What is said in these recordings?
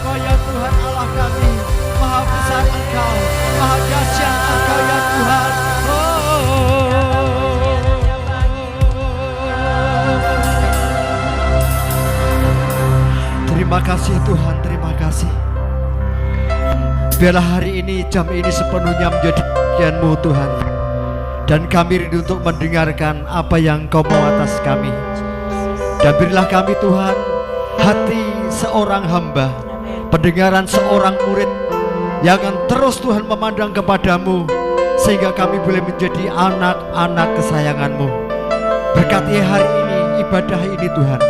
Engkau ya Tuhan Allah kami. Maha besar Engkau, maha dahsyat Engkau ya Tuhan. Terima kasih Tuhan, terima kasih. Biarlah hari ini, jam ini sepenuhnya menjadi bagian-Mu Tuhan. Dan kami rindu untuk mendengarkan apa yang Kau mau atas kami. Dan berilah kami Tuhan hati seorang hamba, pendengaran seorang murid yang akan terus Tuhan memandang kepadamu, sehingga kami boleh menjadi anak-anak kesayangan-Mu. Berkati hari ini, ibadah ini Tuhan.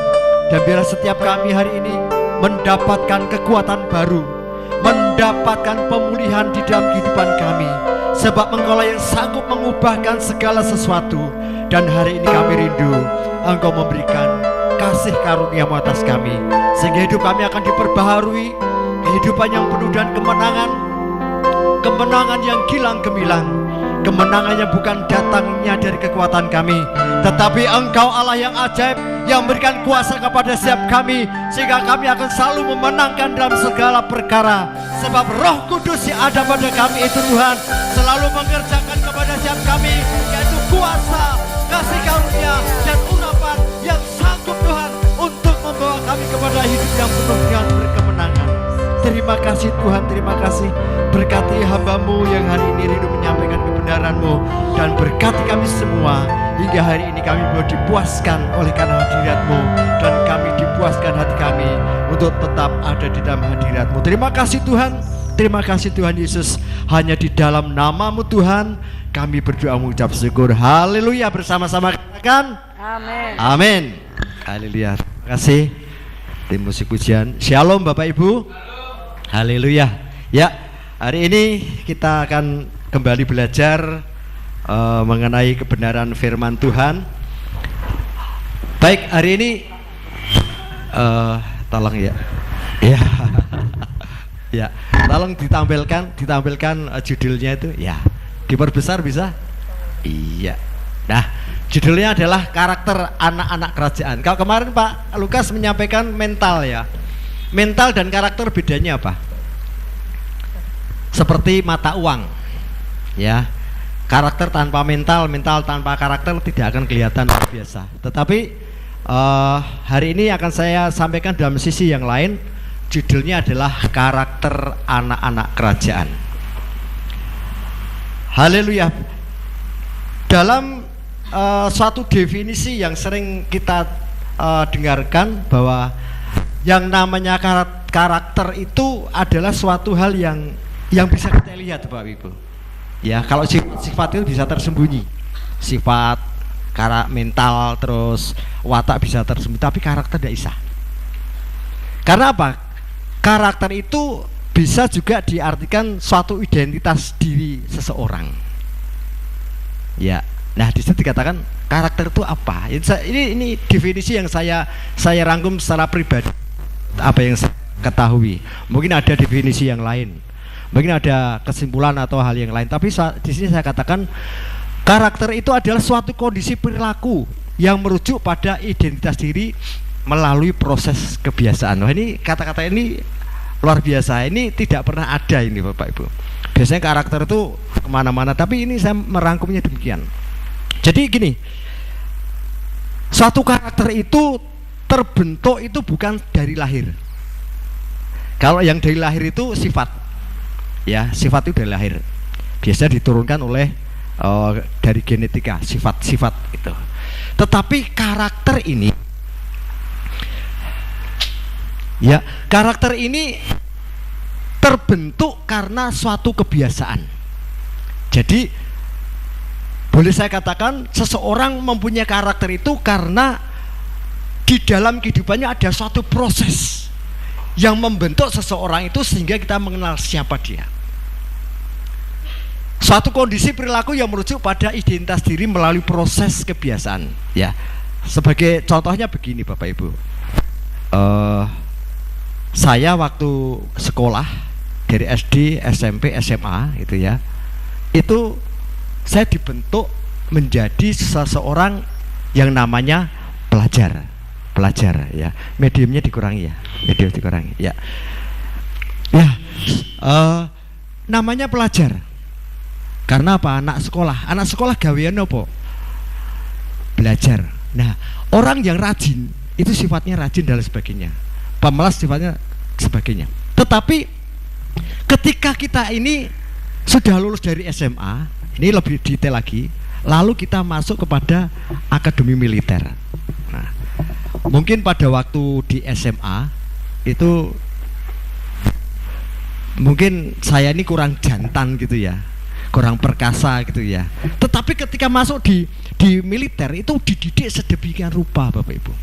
Dan biarlah setiap kami hari ini mendapatkan kekuatan baru, mendapatkan pemulihan di dalam kehidupan kami. Sebab Engkau yang sanggup mengubahkan segala sesuatu. Dan hari ini kami rindu Engkau memberikan kasih karunia-Mu atas kami, sehingga hidup kami akan diperbaharui, kehidupan yang penuh dan kemenangan, kemenangan yang gilang gemilang, kemenangan yang bukan datangnya dari kekuatan kami, tetapi Engkau Allah yang ajaib, yang memberikan kuasa kepada setiap kami, sehingga kami akan selalu memenangkan dalam segala perkara. Sebab Roh Kudus yang ada pada kami itu Tuhan selalu mengerjakan kepada setiap kami, yaitu kuasa, kasih karunia dan urapan yang sanggup Tuhan untuk membawa kami kepada hidup yang penuh dengan berkemenangan. Terima kasih Tuhan, terima kasih. Berkati hamba-Mu yang hari ini rindu menyampaikan kebenaran-Mu, dan berkati kami semua hingga hari ini kami boleh dipuaskan oleh karena hadirat-Mu, dan kami dipuaskan hati kami untuk tetap ada di dalam hadirat-Mu. Terima kasih Tuhan, terima kasih Tuhan Yesus. Hanya di dalam nama-Mu Tuhan kami berdoa mengucap syukur. Haleluya. Bersama-sama katakan amin. Amin. Haleluya. Terima kasih tim musik pujian. Shalom Bapak Ibu. Haleluya. Ya, hari ini kita akan kembali belajar mengenai kebenaran firman Tuhan. Baik, hari ini tolong ya. Ya. Ya, tolong ditampilkan judulnya itu ya. Diperbesar bisa? Iya. Nah, judulnya adalah karakter anak-anak kerajaan. Kalau kemarin Pak Lukas menyampaikan mental ya. Mental dan karakter bedanya apa? Seperti mata uang. Ya. Karakter tanpa mental, mental tanpa karakter tidak akan kelihatan biasa. Tetapi hari ini akan saya sampaikan dalam sisi yang lain. Judulnya adalah karakter anak-anak kerajaan. Haleluya. Dalam suatu definisi yang sering kita dengarkan bahwa yang namanya karakter itu adalah suatu hal yang bisa kita lihat Bapak Ibu. Ya, kalau sifat itu bisa tersembunyi. Sifat, mental, terus watak bisa tersembunyi, tapi karakter tidak bisa. Karena apa? Karakter itu bisa juga diartikan suatu identitas diri seseorang. Ya. Nah, di situ dikatakan karakter itu apa? Ini definisi yang saya rangkum secara pribadi, apa yang saya ketahui. Mungkin ada definisi yang lain, mungkin ada kesimpulan atau hal yang lain. Tapi di sini saya katakan karakter itu adalah suatu kondisi perilaku yang merujuk pada identitas diri melalui proses kebiasaan. Wah, ini kata-kata ini luar biasa. Ini tidak pernah ada ini Bapak Ibu. Biasanya karakter itu kemana-mana, tapi ini saya merangkumnya demikian. Jadi gini, suatu karakter itu terbentuk itu bukan dari lahir. Kalau yang dari lahir itu sifat, ya sifat itu dari lahir. Biasanya diturunkan oleh dari genetika, sifat-sifat itu. Tetapi karakter ini, ya karakter ini terbentuk karena suatu kebiasaan. Jadi boleh saya katakan seseorang mempunyai karakter itu karena di dalam kehidupannya ada suatu proses yang membentuk seseorang itu sehingga kita mengenal siapa dia. Suatu kondisi perilaku yang merujuk pada identitas diri melalui proses kebiasaan. Ya, sebagai contohnya begini Bapak Ibu. Saya waktu sekolah dari SD, SMP, SMA itu ya, itu saya dibentuk menjadi seseorang yang namanya pelajar ya. Mediumnya dikurangi ya, medium dikurangi ya. Namanya pelajar. Karena apa? Anak sekolah gawean apa? Belajar. Nah, orang yang rajin itu sifatnya rajin dan sebagainya, pemalas sifatnya sebagainya. Tetapi ketika kita ini sudah lulus dari SMA, ini lebih detail lagi, lalu kita masuk kepada akademi militer. Nah, mungkin pada waktu di SMA itu mungkin saya ini kurang jantan gitu ya, kurang perkasa gitu ya. Tetapi ketika masuk di militer itu dididik sedemikian rupa, Bapak Ibu.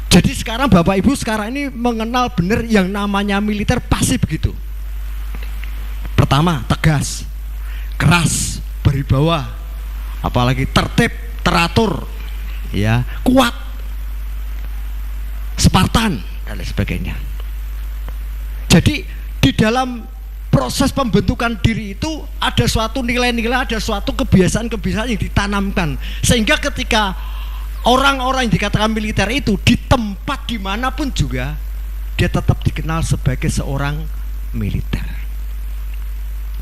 Jadi sekarang Bapak Ibu sekarang ini mengenal benar yang namanya militer pasti begitu. Pertama, tegas, keras, berwibawa, apalagi tertib, teratur, ya, kuat, Spartan dan sebagainya. Jadi di dalam proses pembentukan diri itu ada suatu nilai-nilai, ada suatu kebiasaan-kebiasaan yang ditanamkan, sehingga ketika orang-orang yang dikatakan militer itu di tempat dimanapun juga dia tetap dikenal sebagai seorang militer,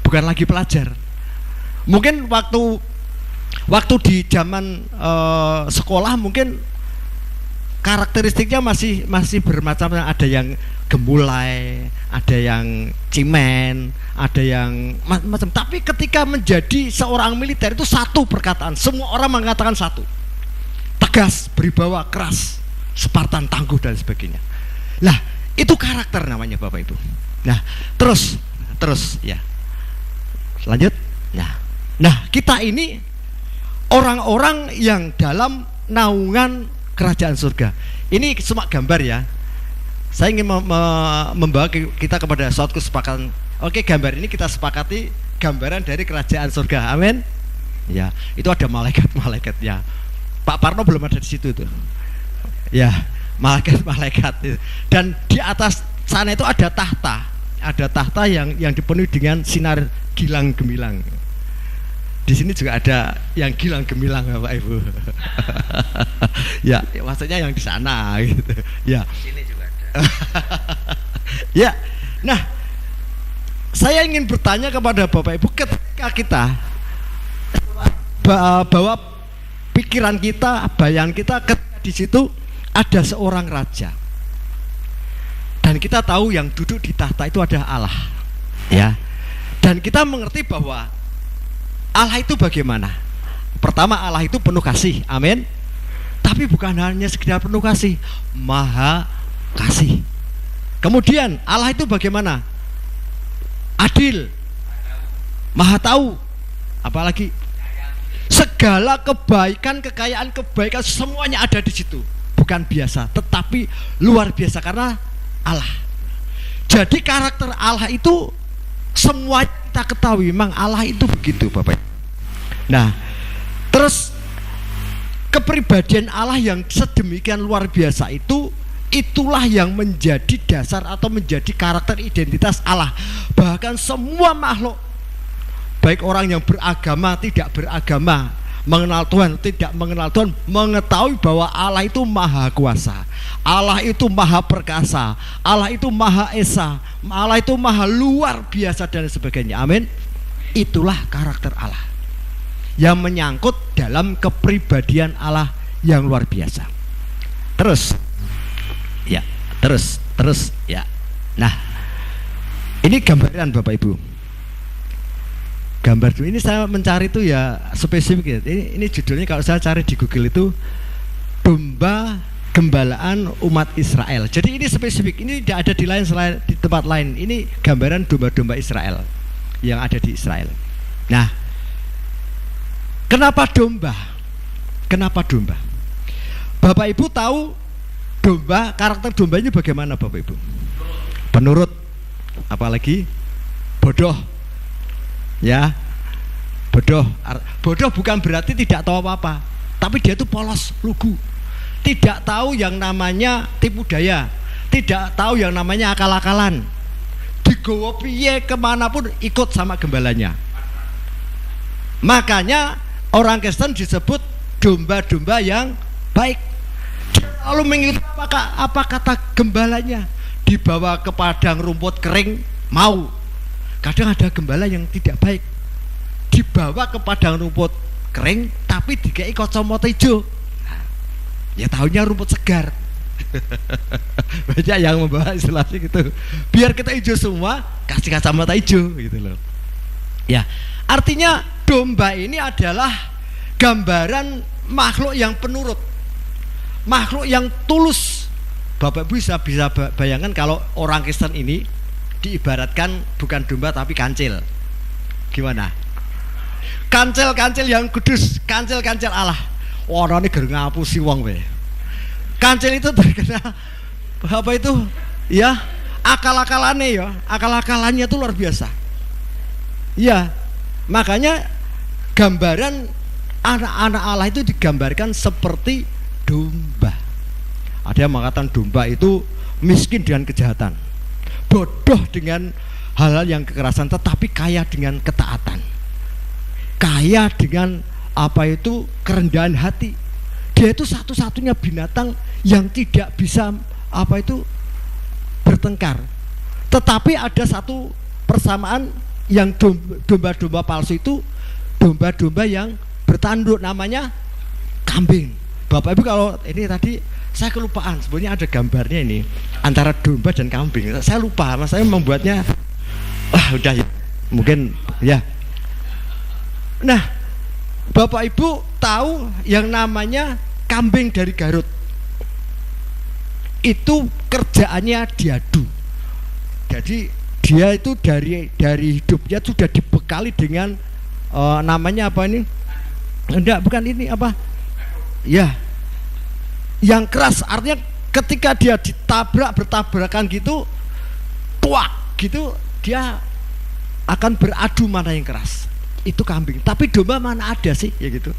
bukan lagi pelajar. Mungkin waktu di zaman sekolah mungkin karakteristiknya masih bermacam, ada yang gemulai, ada yang cimen, ada yang macam. Tapi ketika menjadi seorang militer itu satu perkataan, semua orang mengatakan satu: tegas, berwibawa, keras, Spartan, tangguh dan sebagainya. Lah, itu karakter namanya Bapak Ibu. Nah, terus ya. Lanjut. Nah, kita ini orang-orang yang dalam naungan kerajaan surga. Ini cuma gambar ya. Saya ingin membawa kita kepada suatu kesepakatan. Oke, gambar ini kita sepakati gambaran dari kerajaan surga. Amin. Ya, itu ada malaikat-malaikat ya. Pak Parno belum ada di situ tuh. Ya, malaikat-malaikat. Dan di atas sana itu ada tahta yang dipenuhi dengan sinar gilang gemilang. Di sini juga ada yang gilang gemilang, Bapak Ibu. Ya, maksudnya yang di sana gitu. Ya. Sini juga ada. Ya. Nah, saya ingin bertanya kepada Bapak Ibu, ketika kita bawa pikiran kita, bayangan kita, ketika di situ ada seorang raja, dan kita tahu yang duduk di tahta itu adalah Allah, ya. Dan kita mengerti bahwa Allah itu bagaimana? Pertama, Allah itu penuh kasih, amin. Tapi bukan hanya sekedar penuh kasih, maha kasih. Kemudian Allah itu bagaimana? Adil, maha tahu, apalagi segala kebaikan, kekayaan, kebaikan semuanya ada di situ. Bukan biasa, tetapi luar biasa karena Allah. Jadi karakter Allah itu semua kita ketahui, memang Allah itu begitu, Bapak. Nah, terus kepribadian Allah yang sedemikian luar biasa itu, itulah yang menjadi dasar atau menjadi karakter identitas Allah. Bahkan semua makhluk, baik orang yang beragama, tidak beragama, mengenal Tuhan, tidak mengenal Tuhan, mengetahui bahwa Allah itu maha kuasa, Allah itu maha perkasa, Allah itu maha esa, Allah itu maha luar biasa dan sebagainya. Amin. Itulah karakter Allah yang menyangkut dalam kepribadian Allah yang luar biasa. Terus ya. Nah, ini gambaran Bapak Ibu. Gambar ini saya mencari itu ya spesifik ya. Ini judulnya kalau saya cari di Google itu domba gembalaan umat Israel. Jadi ini spesifik. Ini tidak ada di lain selain di tempat lain. Ini gambaran domba-domba Israel yang ada di Israel. Nah, kenapa domba? Kenapa domba? Bapak Ibu tahu domba, karakter domba ini bagaimana Bapak Ibu? Penurut, apalagi bodoh. Ya, bodoh bukan berarti tidak tahu apa-apa, tapi dia itu polos, lugu, tidak tahu yang namanya tipu daya, tidak tahu yang namanya akal-akalan, digowo piye kemanapun ikut sama gembalanya. Makanya orang Kristen disebut domba-domba yang baik. Lalu mengikuti apa kata gembalanya, dibawa ke padang rumput kering, mau. Kadang ada gembala yang tidak baik, dibawa ke padang rumput kering tapi dikei kacamata hijau. Ya tahunya rumput segar. Banyak yang membawa isolasi gitu. Biar kita hijau semua, kasih kacamata hijau gitu loh. Ya, artinya domba ini adalah gambaran makhluk yang penurut, makhluk yang tulus. Bapak Ibu bisa bayangkan kalau orang Kristen ini diibaratkan bukan domba tapi kancil. Gimana? Kancil-kancil yang kudus, kancil-kancil Allah. Warnane ger ngapusi wong we. Kancil itu terkenal apa itu? Ya, akal-akalannya ya, akal-akalannya itu luar biasa. Ya, makanya gambaran anak-anak Allah itu digambarkan seperti domba. Ada yang mengatakan domba itu miskin dengan kejahatan, bodoh dengan hal-hal yang kekerasan, tetapi kaya dengan ketaatan, kaya dengan apa itu kerendahan hati. Dia itu satu-satunya binatang yang tidak bisa apa itu bertengkar. Tetapi ada satu persamaan, yang domba-domba palsu itu domba-domba yang bertanduk, namanya kambing. Bapak Ibu kalau ini tadi saya kelupaan, sebenarnya ada gambarnya ini antara domba dan kambing. Saya lupa, mas saya membuatnya. Udah ya, mungkin ya. Nah, Bapak Ibu tahu yang namanya kambing dari Garut itu kerjaannya diadu. Jadi dia itu dari hidupnya sudah dibekali dengan namanya apa ini? Enggak, bukan ini apa? Ya, yang keras. Artinya ketika dia bertabrakan gitu, tuak gitu, dia akan beradu mana yang keras. Itu kambing. Tapi domba mana ada sih ya gitu.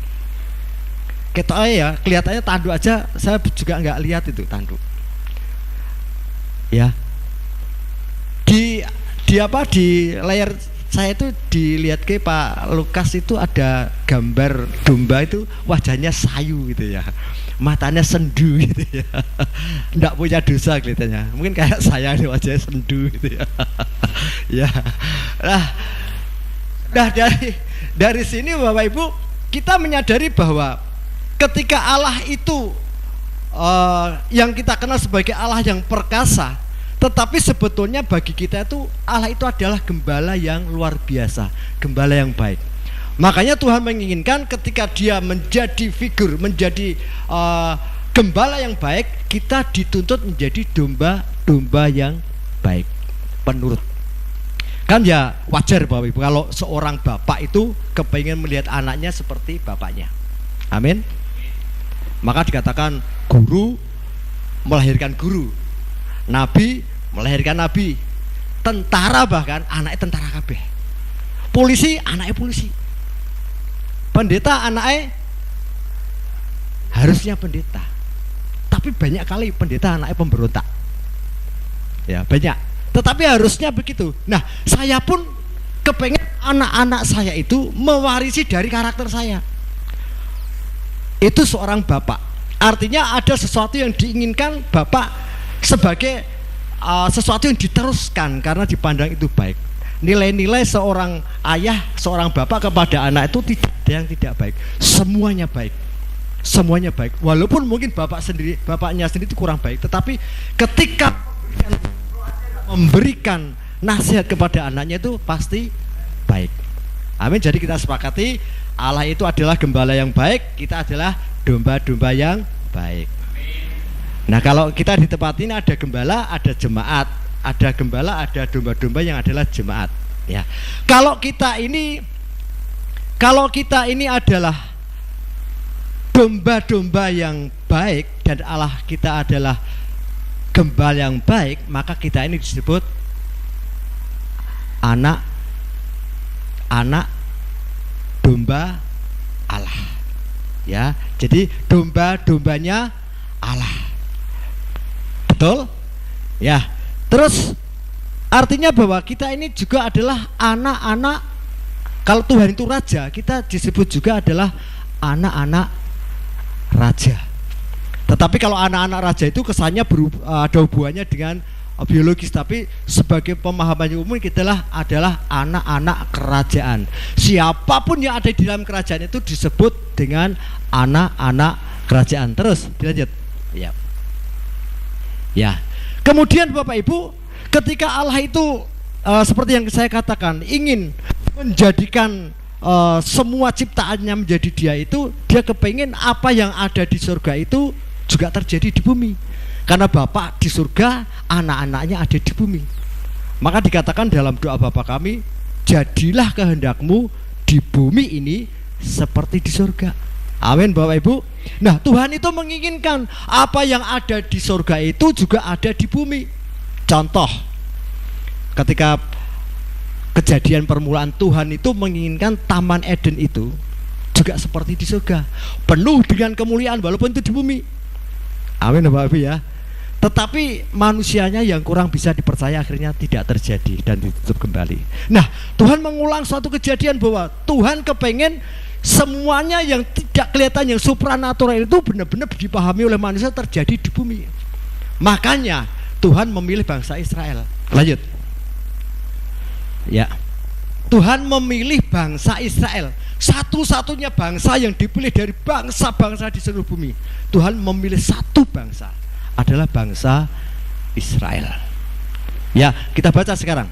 Ketoknya ya, kelihatannya tanduk aja, saya juga nggak lihat itu tanduk. Ya. Di layar saya itu dilihat ke Pak Lukas itu ada gambar domba itu wajahnya sayu gitu ya, matanya sendu gitu ya, nggak punya dosa kelihatannya. Mungkin kayak saya nih, wajahnya sendu gitu ya. Ya, nah dari sini Bapak Ibu kita menyadari bahwa ketika Allah itu yang kita kenal sebagai Allah yang perkasa, tetapi sebetulnya bagi kita itu Allah itu adalah gembala yang luar biasa, gembala yang baik. Makanya Tuhan menginginkan ketika dia menjadi figur, menjadi gembala yang baik, kita dituntut menjadi domba-domba yang baik, penurut. Kan ya wajar Bapak Ibu kalau seorang bapak itu kepengen melihat anaknya seperti bapaknya. Amin. Maka dikatakan guru melahirkan guru, nabi melahirkan nabi, tentara bahkan anaknya tentara kabeh, polisi anaknya polisi, pendeta anaknya harusnya pendeta. Tapi banyak kali pendeta anaknya pemberontak. Ya banyak. Tetapi harusnya begitu. Nah saya pun kepengen anak-anak saya itu mewarisi dari karakter saya. Itu seorang bapak. Artinya ada sesuatu yang diinginkan bapak sebagai sesuatu yang diteruskan karena dipandang itu baik. Nilai-nilai seorang ayah, seorang bapak kepada anak itu tidak ada yang tidak baik. Semuanya baik. Semuanya baik. Walaupun mungkin bapaknya sendiri itu kurang baik, tetapi ketika memberikan nasihat kepada anaknya itu pasti baik. Amin. Jadi kita sepakati Allah itu adalah gembala yang baik, kita adalah domba-domba yang baik. Nah kalau kita di tempat ini ada gembala, ada jemaat, ada gembala, ada domba-domba yang adalah jemaat. Ya. Kalau kita ini adalah domba-domba yang baik dan Allah kita adalah gembala yang baik, maka kita ini disebut anak domba Allah. Ya, jadi domba-dombanya Allah. Betul? Ya. Terus artinya bahwa kita ini juga adalah anak-anak. Kalau Tuhan itu raja, kita disebut juga adalah anak-anak raja. Tetapi kalau anak-anak raja itu kesannya ada hubungannya dengan biologis, tapi sebagai pemahaman umum kita adalah anak-anak kerajaan. Siapapun yang ada di dalam kerajaan itu disebut dengan anak-anak kerajaan. Terus dilanjut. Ya. Kemudian Bapak Ibu, ketika Allah itu seperti yang saya katakan ingin menjadikan semua ciptaannya menjadi dia kepengen apa yang ada di surga itu juga terjadi di bumi. Karena Bapa di surga, anak-anaknya ada di bumi. Maka dikatakan dalam doa Bapa kami, jadilah kehendakmu di bumi ini seperti di surga. Amin Bapak Ibu. Nah, Tuhan itu menginginkan apa yang ada di surga itu juga ada di bumi. Contoh, ketika kejadian permulaan, Tuhan itu menginginkan Taman Eden itu juga seperti di surga, penuh dengan kemuliaan walaupun itu di bumi. Amin Bapak Ibu ya. Tetapi manusianya yang kurang bisa dipercaya akhirnya tidak terjadi dan ditutup kembali. Nah, Tuhan mengulang suatu kejadian bahwa Tuhan kepengen semuanya yang tidak kelihatan, yang supranatural itu benar-benar dipahami oleh manusia terjadi di bumi. Makanya Tuhan memilih bangsa Israel. Lanjut. Ya. Tuhan memilih bangsa Israel, satu-satunya bangsa yang dipilih dari bangsa-bangsa di seluruh bumi. Tuhan memilih satu bangsa, adalah bangsa Israel. Ya, kita baca sekarang.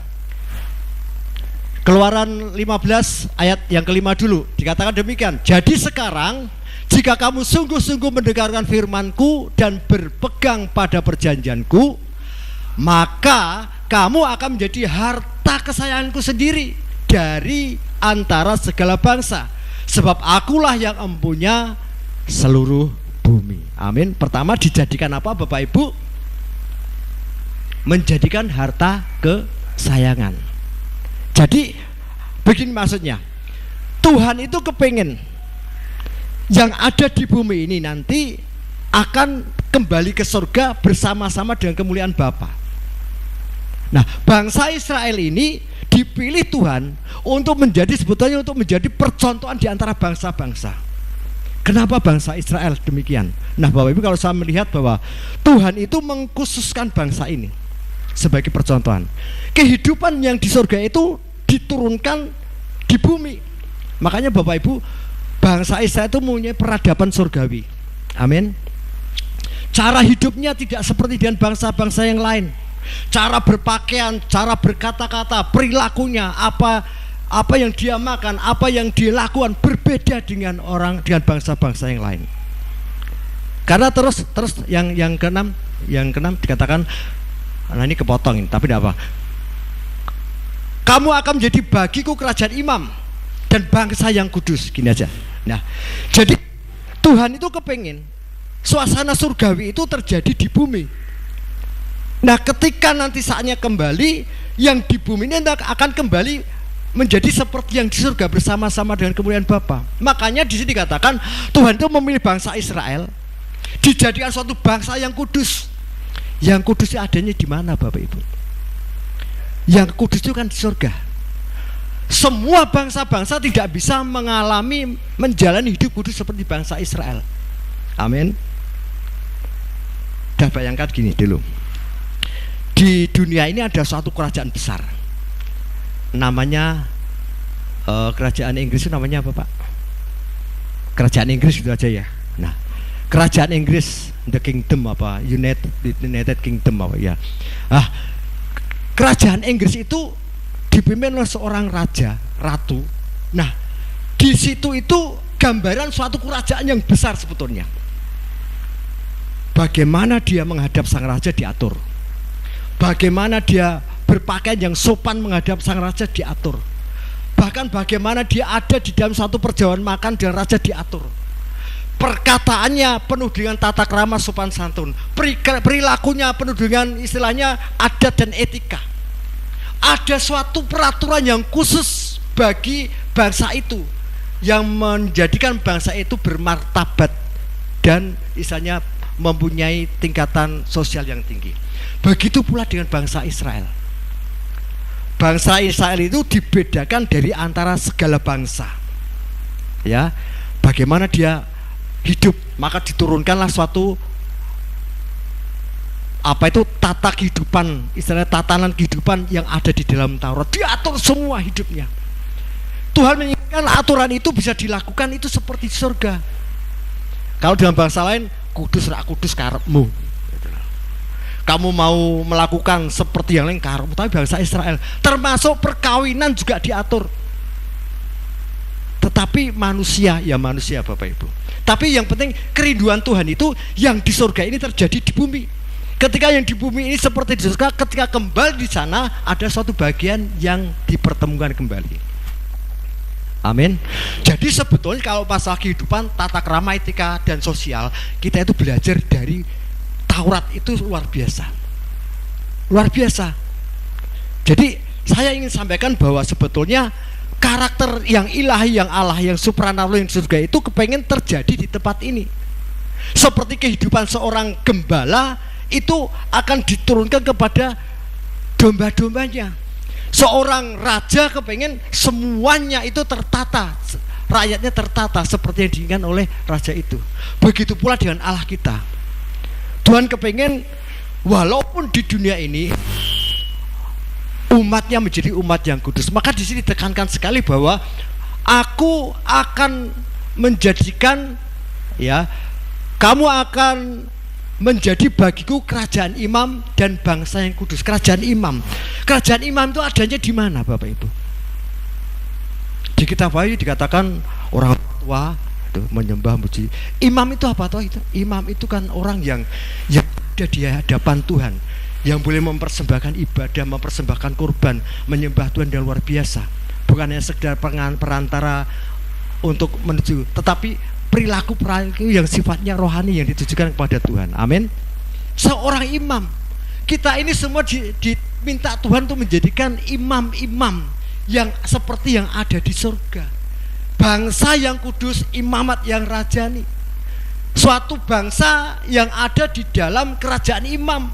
Keluaran 15 ayat yang kelima dulu. Dikatakan demikian. Jadi sekarang jika kamu sungguh-sungguh mendengarkan firman-Ku dan berpegang pada perjanjian-Ku, maka kamu akan menjadi harta kesayangan-Ku sendiri dari antara segala bangsa, sebab Akulah yang empunya seluruh bumi. Amin. Pertama dijadikan apa Bapak Ibu? Menjadikan harta kesayangan. Jadi begini maksudnya, Tuhan itu kepengen yang ada di bumi ini nanti akan kembali ke surga bersama-sama dengan kemuliaan Bapa. Nah, bangsa Israel ini dipilih Tuhan untuk menjadi, sebetulnya untuk menjadi percontohan di antara bangsa-bangsa. Kenapa bangsa Israel demikian? Nah Bapak Ibu, kalau saya melihat bahwa Tuhan itu mengkhususkan bangsa ini sebagai percontohan. Kehidupan yang di surga itu diturunkan di bumi. Makanya Bapak Ibu, bangsa Israel itu mempunyai peradaban surgawi. Amin. Cara hidupnya tidak seperti dengan bangsa-bangsa yang lain. Cara berpakaian, cara berkata-kata, perilakunya, apa yang dia makan, apa yang dia lakukan berbeda dengan bangsa-bangsa yang lain. Karena terus yang keenam dikatakan, nah ini kepotong ini, tapi tidak apa. Kamu akan menjadi bagiku kerajaan imam dan bangsa yang kudus. Gini aja. Nah, jadi Tuhan itu kepengen suasana surgawi itu terjadi di bumi. Nah, ketika nanti saatnya kembali, yang di bumi ini akan kembali menjadi seperti yang di surga bersama-sama dengan kemuliaan Bapa. Makanya di sini dikatakan Tuhan itu memilih bangsa Israel dijadikan suatu bangsa yang kudus. Yang kudus adanya di mana Bapak Ibu? Yang kudus itu kan di surga. Semua bangsa-bangsa tidak bisa menjalani hidup kudus seperti bangsa Israel. Amin. Dah bayangkan gini dulu. Di dunia ini ada suatu kerajaan besar. Namanya kerajaan Inggris itu namanya apa Pak? Kerajaan Inggris itu aja ya. Nah, kerajaan Inggris, the kingdom apa? United Kingdom apa ya? Kerajaan Inggris itu dipimpin oleh seorang raja, ratu. Nah, di situ itu gambaran suatu kerajaan yang besar sebetulnya. Bagaimana dia menghadap sang raja diatur. Bagaimana dia berpakaian yang sopan menghadap sang raja diatur. Bahkan bagaimana dia ada di dalam satu perjalanan makan dengan raja diatur. Perkataannya penuh dengan tata krama sopan santun. Perilakunya penuh dengan istilahnya adat dan etika. Ada suatu peraturan yang khusus bagi bangsa itu, yang menjadikan bangsa itu bermartabat dan istilahnya mempunyai tingkatan sosial yang tinggi. Begitu pula dengan bangsa Israel. Bangsa Israel itu dibedakan dari antara segala bangsa. Ya, bagaimana dia hidup, maka diturunkanlah suatu apa itu tata kehidupan, istilahnya tatanan kehidupan yang ada di dalam Taurat, diatur semua hidupnya. Tuhan menginginkan aturan itu bisa dilakukan itu seperti surga. Kalau dalam bahasa lain, kudus rak kudus karepmu. Kamu mau melakukan seperti yang lain karepmu, tapi bangsa Israel termasuk perkawinan juga diatur. Tetapi manusia ya manusia Bapak Ibu. Tapi yang penting kerinduan Tuhan itu yang di surga ini terjadi di bumi. Ketika yang di bumi ini seperti di surga, ketika kembali di sana ada suatu bagian yang dipertemukan kembali. Amin. Jadi sebetulnya kalau pasal kehidupan, tata krama, etika dan sosial, kita itu belajar dari Taurat itu luar biasa. Luar biasa. Jadi saya ingin sampaikan bahwa sebetulnya karakter yang ilahi, yang Allah, yang supranatural, yang surga itu kepengen terjadi di tempat ini. Seperti kehidupan seorang gembala itu akan diturunkan kepada domba-dombanya. Seorang raja kepengen semuanya itu tertata, rakyatnya tertata seperti yang diinginkan oleh raja itu. Begitu pula dengan Allah kita. Tuhan kepengen walaupun di dunia ini umatnya menjadi umat yang kudus. Maka di sini ditekankan sekali bahwa aku akan menjadikan, ya, kamu akan menjadi bagiku kerajaan imam dan bangsa yang kudus. Kerajaan imam itu adanya di mana Bapak Ibu? Di kitab Wahyu dikatakan orang tua itu menyembah muji. Imam itu apa toh itu? Imam itu kan orang yang ada di hadapan Tuhan, yang boleh mempersembahkan ibadah, mempersembahkan kurban, menyembah Tuhan yang luar biasa. Bukan hanya sekedar perantara untuk menuju, tetapi perilaku yang sifatnya rohani yang ditujukan kepada Tuhan. Amin. Seorang imam, kita ini semua diminta Tuhan untuk menjadikan imam-imam yang seperti yang ada di surga. Bangsa yang kudus, imamat yang rajani. Suatu bangsa yang ada di dalam kerajaan imam.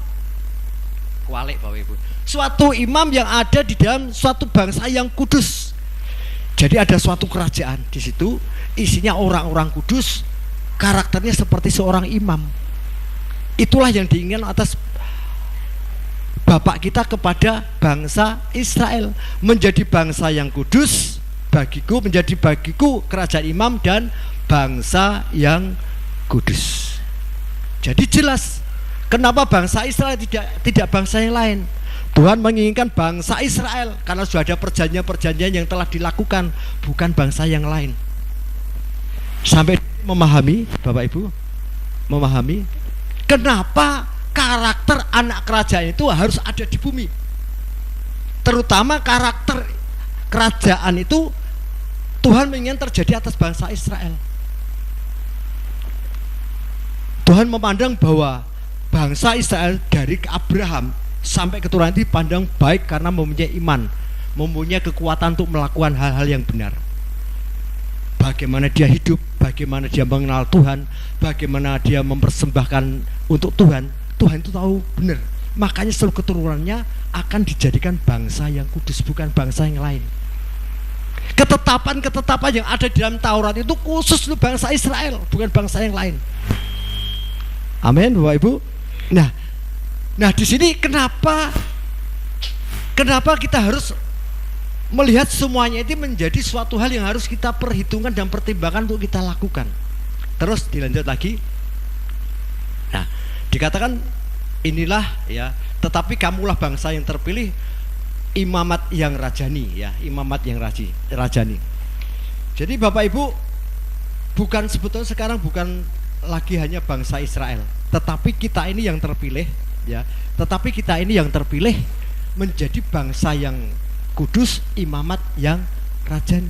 Kualik Bapak Ibu. Suatu imam yang ada di dalam suatu bangsa yang kudus. Jadi ada suatu kerajaan di situ, isinya orang-orang kudus, karakternya seperti seorang imam. Itulah yang diinginkan atas Bapak kita kepada bangsa Israel, menjadi bangsa yang kudus bagiku, menjadi bagiku kerajaan imam dan bangsa yang kudus. Jadi jelas kenapa bangsa Israel tidak bangsa yang lain. Tuhan menginginkan bangsa Israel karena sudah ada perjanjian-perjanjian yang telah dilakukan, bukan bangsa yang lain. Sampai memahami Bapak Ibu, memahami kenapa karakter anak kerajaan itu harus ada di bumi. Terutama karakter kerajaan itu Tuhan menginginkan terjadi atas bangsa Israel. Tuhan memandang bahwa bangsa Israel dari Abraham sampai keturunan itu dipandang baik karena mempunyai iman, mempunyai kekuatan untuk melakukan hal-hal yang benar. Bagaimana dia hidup, bagaimana dia mengenal Tuhan, bagaimana dia mempersembahkan untuk Tuhan, Tuhan itu tahu benar. Makanya seluruh keturunannya akan dijadikan bangsa yang kudus, bukan bangsa yang lain. Ketetapan-ketetapan yang ada di dalam Taurat itu khusus untuk bangsa Israel, bukan bangsa yang lain. Amin Bapak Ibu. Nah di sini kenapa kita harus melihat semuanya itu menjadi suatu hal yang harus kita perhitungkan dan pertimbangkan untuk kita lakukan. Terus dilanjut lagi. Nah, dikatakan inilah ya, tetapi kamulah bangsa yang terpilih, imamat yang rajani ya, imamat yang rajani. Jadi Bapak Ibu, bukan sebetulnya sekarang bukan lagi hanya bangsa Israel, tetapi kita ini yang terpilih ya, tetapi kita ini yang terpilih menjadi bangsa yang kudus, imamat yang rajani.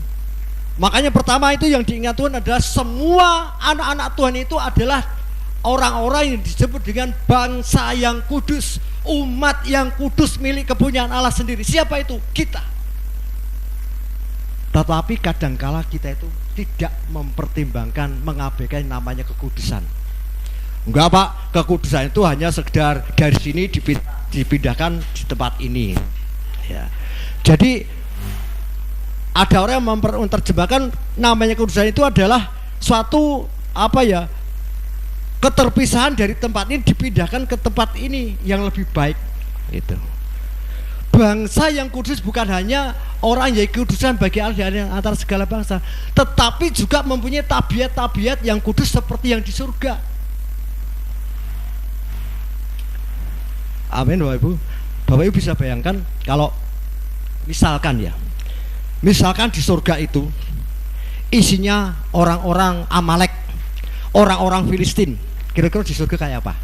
Makanya pertama itu yang diingat Tuhan adalah semua anak-anak Tuhan itu adalah orang-orang yang disebut dengan bangsa yang kudus, umat yang kudus milik kepunyaan Allah sendiri. Siapa itu? Kita. Tetapi kadangkala kita itu tidak mempertimbangkan, mengabaikan namanya kekudusan. Enggak Pak, kekudusan itu hanya sekedar dari sini dipindahkan di tempat ini ya. Jadi ada orang yang menerjemahkan namanya kekudusan itu adalah suatu apa ya, keterpisahan dari tempat ini dipindahkan ke tempat ini yang lebih baik. Itu. Bangsa yang kudus bukan hanya orang yang kudusan bagi Allah di antara segala bangsa, tetapi juga mempunyai tabiat-tabiat yang kudus seperti yang di surga. Amin Bapak Ibu. Bapak Ibu bisa bayangkan kalau misalkan di surga itu isinya orang-orang Amalek, orang-orang Filistin, kira-kira di surga kayak apa?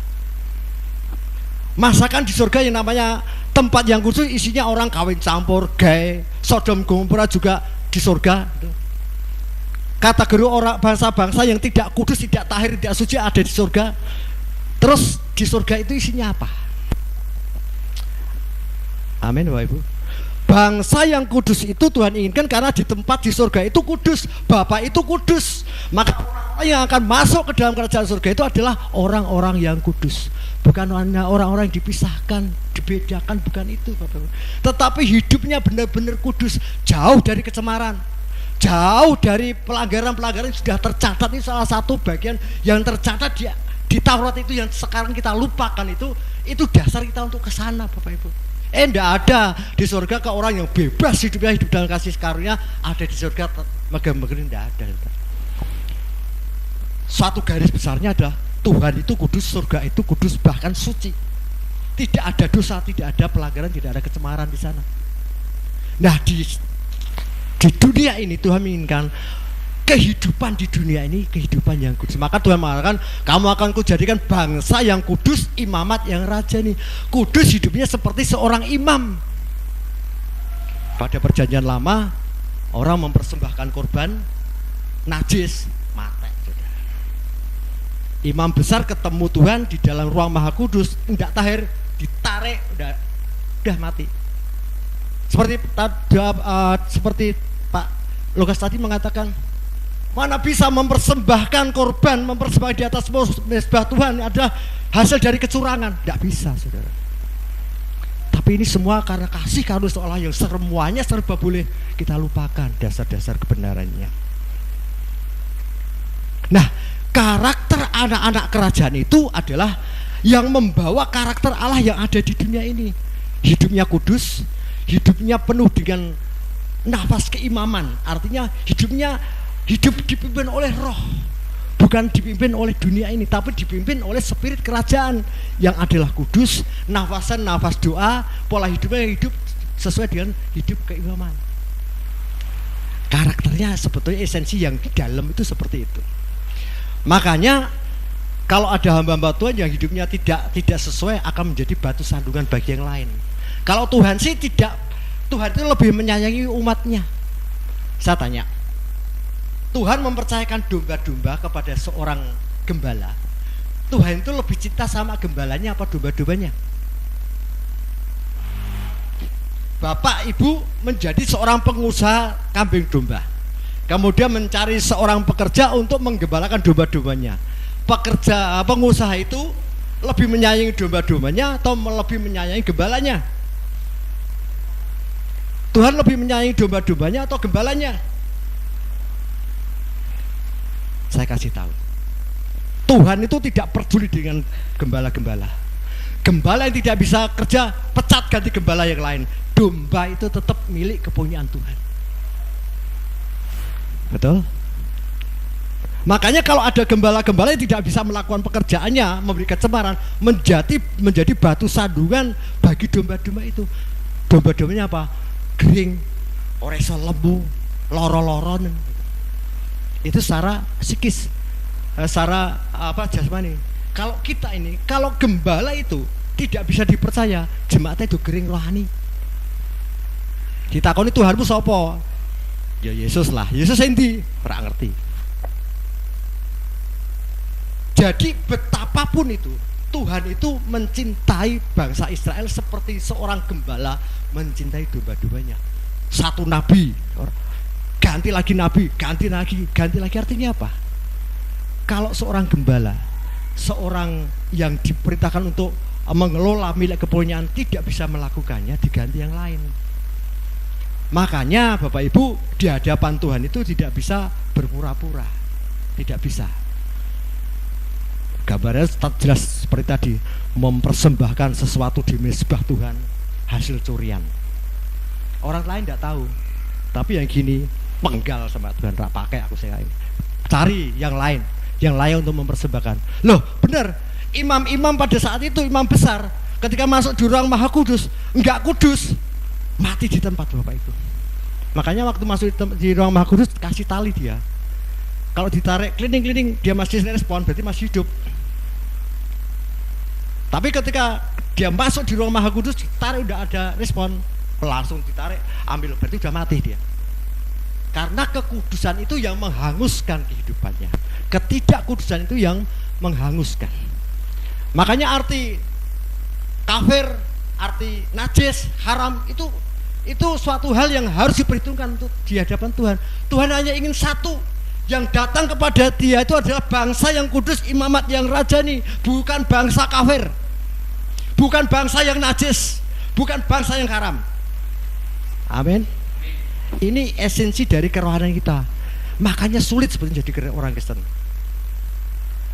Masakan di surga yang namanya tempat yang khusus isinya orang kawin campur, gay, Sodom Gomora juga di surga. Kategori orang bangsa-bangsa yang tidak kudus, tidak tahir, tidak suci ada di surga. Terus di surga itu isinya apa? Amin Bapak Ibu. Bangsa yang kudus itu Tuhan inginkan karena di tempat di surga itu kudus, Bapa itu kudus. Maka orang yang akan masuk ke dalam kerajaan surga itu adalah orang-orang yang kudus. Bukan hanya orang-orang yang dipisahkan, dibedakan, bukan itu Bapak. Tetapi hidupnya benar-benar kudus, jauh dari kecemaran, jauh dari pelanggaran-pelanggaran yang sudah tercatat. Ini salah satu bagian yang tercatat di Taurat itu yang sekarang kita lupakan. Itu dasar kita untuk ke sana Bapak Ibu. Enggak ada di surga ke orang yang bebas hidupnya, hidup dalam kasih karunia. Ada di surga megah-megah, enggak ada. Suatu garis besarnya adalah Tuhan itu kudus, surga itu kudus, bahkan suci. Tidak ada dosa, tidak ada pelanggaran, tidak ada kecemaran di sana. Nah di dunia ini Tuhan menginginkan kehidupan di dunia ini kehidupan yang kudus. Maka Tuhan mengatakan, kamu akan kujadikan bangsa yang kudus, imamat yang raja nih. Kudus hidupnya seperti seorang imam. Pada perjanjian lama orang mempersembahkan korban najis, mati. Imam besar ketemu Tuhan di dalam ruang maha kudus, tidak tahir, ditarik, udah mati. Seperti Pak Lukas tadi mengatakan, mana bisa mempersembahkan korban, mempersembahkan di atas mezbah Tuhan adalah hasil dari kecurangan. Tidak bisa saudara. Tapi ini semua karena kasih karunia seolah yang semuanya serba boleh kita lupakan dasar-dasar kebenarannya. Nah, karakter anak-anak kerajaan itu adalah yang membawa karakter Allah yang ada di dunia ini. Hidupnya kudus, hidupnya penuh dengan nafas keimaman. Artinya hidup dipimpin oleh roh, bukan dipimpin oleh dunia ini, tapi dipimpin oleh spirit kerajaan yang adalah kudus, nafas doa, pola hidupnya hidup sesuai dengan hidup keimaman. Karakternya sebetulnya esensi yang di dalam itu seperti itu. Makanya kalau ada hamba-hamba Tuhan yang hidupnya tidak sesuai akan menjadi batu sandungan bagi yang lain. Kalau Tuhan sih tidak, Tuhan itu lebih menyayangi umatnya. Saya tanya, Tuhan mempercayakan domba-domba kepada seorang gembala. Tuhan itu lebih cinta sama gembalanya apa domba-dombanya? Bapak ibu menjadi seorang pengusaha kambing domba, kemudian mencari seorang pekerja untuk menggembalakan domba-dombanya. Pengusaha itu lebih menyayangi domba-dombanya atau lebih menyayangi gembalanya? Tuhan lebih menyayangi domba-dombanya atau gembalanya? Saya kasih tahu, Tuhan itu tidak peduli dengan gembala-gembala. Gembala yang tidak bisa kerja, pecat ganti gembala yang lain. Domba itu tetap milik kepunyaan Tuhan. Betul? Makanya kalau ada gembala-gembala yang tidak bisa melakukan pekerjaannya, memberi kecemaran, menjadi batu sandungan bagi domba-domba itu. Domba-dombanya apa? Gering, oreso lembu, loro-loron. Itu secara psikis, secara jasmani. Kalau kita ini, kalau gembala itu tidak bisa dipercaya, jemaatnya itu gering rohani. Ditakoni Tuhanmu sapa? Ya Yesus lah. Yesus endi? Ora ngerti. Jadi betapapun itu, Tuhan itu mencintai bangsa Israel seperti seorang gembala mencintai domba-dombanya. Satu nabi, ganti lagi nabi, ganti lagi, artinya apa? Kalau seorang gembala, seorang yang diperintahkan untuk mengelola milik kepunyaan tidak bisa melakukannya, diganti yang lain. Makanya Bapak Ibu di hadapan Tuhan itu tidak bisa berpura-pura, tidak bisa. Gambarnya jelas seperti tadi, mempersembahkan sesuatu di mezbah Tuhan, hasil curian. Orang lain tidak tahu, tapi yang gini penggal sama Tuhan, tak pakai aku saya ini. Cari yang lain untuk mempersembahkan. Loh benar, imam-imam pada saat itu, imam besar, ketika masuk di ruang Maha Kudus, enggak kudus, mati di tempat Bapak itu. Makanya waktu masuk di ruang Maha Kudus, kasih tali dia. Kalau ditarik keliling-keliling dia masih respon, berarti masih hidup. Tapi ketika dia masuk di ruang Maha Kudus, ditarik udah ada respon, langsung ditarik, ambil, berarti udah mati dia. Karena kekudusan itu yang menghanguskan kehidupannya, ketidakkudusan itu yang menghanguskan. Makanya arti kafir, arti najis, haram itu suatu hal yang harus diperhitungkan untuk di hadapan Tuhan. Tuhan hanya ingin satu, yang datang kepada dia itu adalah bangsa yang kudus, imamat yang rajani, bukan bangsa kafir, bukan bangsa yang najis, bukan bangsa yang haram. Amin. Ini esensi dari kerohanian kita. Makanya sulit sebetulnya jadi orang Kristen.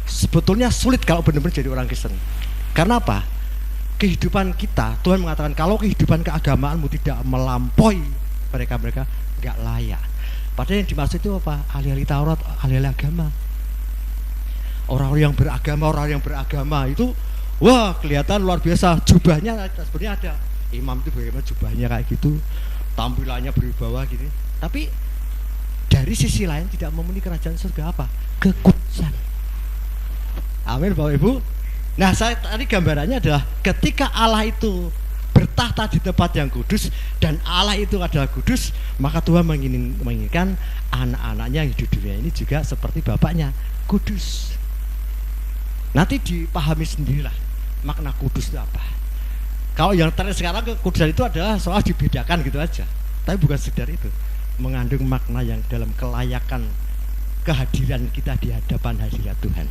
Sebetulnya sulit kalau benar-benar jadi orang Kristen. Karena apa? Kehidupan kita, Tuhan mengatakan kalau kehidupan keagamaanmu tidak melampaui mereka nggak layak. Padahal yang dimaksud itu apa? Ahli-ahli Taurat, ahli-ahli agama. Orang yang beragama itu, wah kelihatan luar biasa. Jubahnya sebenarnya ada. Imam itu bagaimana jubahnya kayak gitu, tampilannya berwibawa gitu. Tapi dari sisi lain tidak memenuhi kerajaan surga apa? Kekudusan. Amin Bapak Ibu. Nah saya tadi gambarannya adalah ketika Allah itu bertahta di tempat yang kudus dan Allah itu adalah kudus, maka Tuhan menginginkan anak-anaknya yang hidup di dunia ini juga seperti Bapaknya kudus. Nanti dipahami sendirilah makna kudus itu apa. Kalau yang terakhir sekarang kekudusan itu adalah soal dibedakan gitu aja, tapi bukan sekedar itu, mengandung makna yang dalam kelayakan kehadiran kita di hadapan hadirat Tuhan.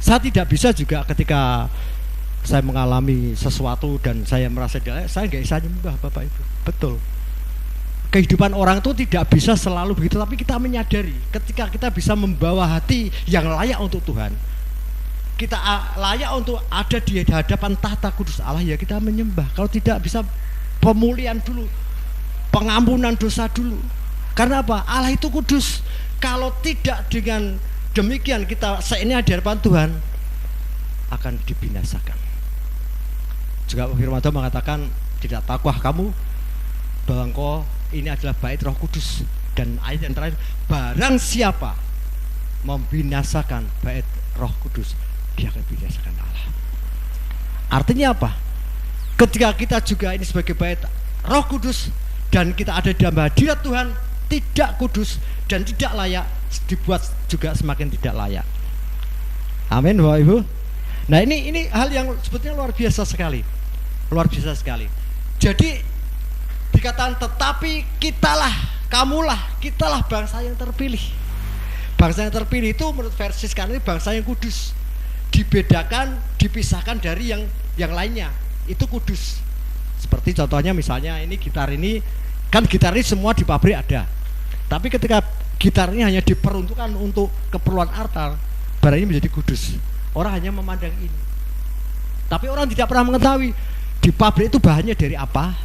Saya tidak bisa juga ketika saya mengalami sesuatu dan saya merasa saya nggak bisa nyembah Bapak Ibu. Betul. Kehidupan orang itu tidak bisa selalu begitu, tapi kita menyadari ketika kita bisa membawa hati yang layak untuk Tuhan, kita layak untuk ada di hadapan tahta kudus Allah, ya kita menyembah. Kalau tidak bisa pemulihan dulu, pengampunan dosa dulu. Karena apa? Allah itu kudus. Kalau tidak dengan demikian kita seenaknya di hadapan Tuhan akan dibinasakan. Juga firman Tuhan mengatakan, tidak takwa kamu bahwa engkau ini adalah bait Roh Kudus. Dan ayat yang terakhir, barang siapa membinasakan bait Roh Kudus, dia akan binasakan Allah. Artinya apa? Ketika kita juga ini sebagai bait Roh Kudus dan kita ada di dalam hadirat Tuhan, tidak kudus dan tidak layak, dibuat juga semakin tidak layak. Amin Bapak Ibu. Nah ini hal yang sebetulnya luar biasa sekali. Luar biasa sekali. Jadi dikatakan tetapi kitalah, kamulah, kitalah bangsa yang terpilih. Bangsa yang terpilih itu menurut versi sekarang ini bangsa yang kudus. Dibedakan, dipisahkan dari yang lainnya. Itu kudus. Seperti contohnya misalnya ini gitar ini, kan gitar ini semua di pabrik ada. Tapi ketika gitar ini hanya diperuntukkan untuk keperluan altar, barang ini menjadi kudus. Orang hanya memandang ini. Tapi orang tidak pernah mengetahui di pabrik itu bahannya dari apa,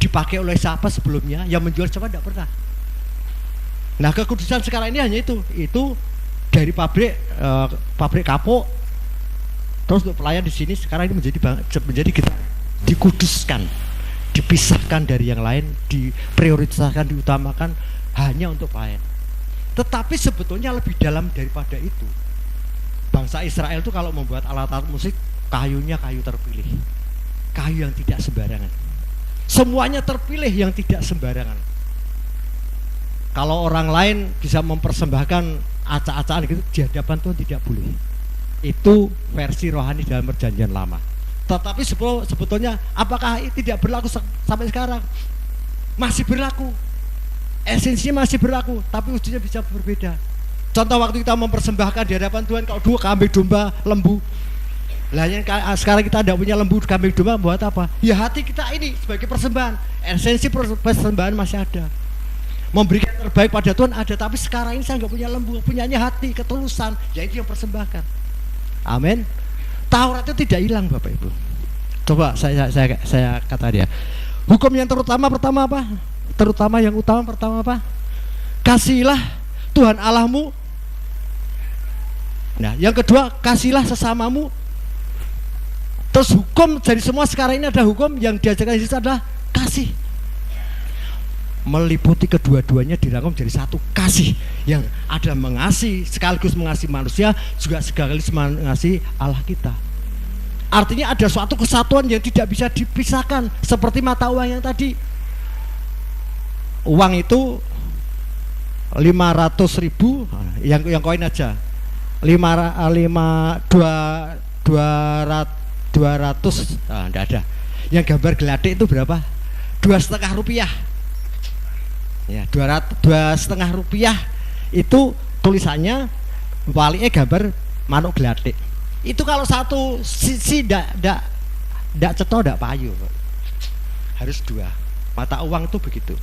dipakai oleh siapa sebelumnya, yang menjual siapa tidak pernah. Nah kekudusan sekarang ini hanya itu dari pabrik kapok, terus untuk pelayan di sini sekarang ini menjadi kita dikuduskan, dipisahkan dari yang lain, diprioritaskan, diutamakan hanya untuk pelayan. Tetapi sebetulnya lebih dalam daripada itu. Bangsa Israel itu kalau membuat alat-alat musik, kayunya kayu terpilih, kayu yang tidak sembarangan. Semuanya terpilih yang tidak sembarangan. Kalau orang lain bisa mempersembahkan acak-acakan gitu di hadapan Tuhan tidak boleh. Itu versi rohani dalam perjanjian lama. Tetapi sebetulnya apakah itu tidak berlaku sampai sekarang? Masih berlaku. Esensinya masih berlaku, tapi wujudnya bisa berbeda. Contoh waktu kita mempersembahkan di hadapan Tuhan, kalau dua kambing domba lembu. Lah yang sekarang kita tidak punya lembu kambing domba, buat apa? Ya hati kita ini sebagai persembahan. Esensi persembahan masih ada. Memberikan terbaik pada Tuhan ada, tapi sekarang ini saya nggak punya lembu, punyanya hati, ketulusan, ya itu yang persembahkan. Amin. Taurat itu tidak hilang Bapak Ibu. Coba saya kata dia. Hukum yang terutama pertama apa? Terutama yang utama pertama apa? Kasihilah Tuhan Allahmu. Nah, yang kedua kasihlah sesamamu. Terus hukum dari semua sekarang ini ada hukum yang diajarkan Yesus adalah kasih. Meliputi kedua-duanya dirangkum jadi satu kasih yang ada mengasihi sekaligus mengasihi manusia juga sekaligus mengasihi Allah kita. Artinya ada suatu kesatuan yang tidak bisa dipisahkan seperti mata uang yang tadi. Uang itu 500.000 yang koin aja 200 enggak ada. Yang gambar geladik itu berapa? 2,5 rupiah. Ya, 2,5 rupiah itu tulisannya walinya gambar manuk geladik. Itu kalau satu sisi ndak ceto ndak payu. Harus dua. Mata uang itu begitu.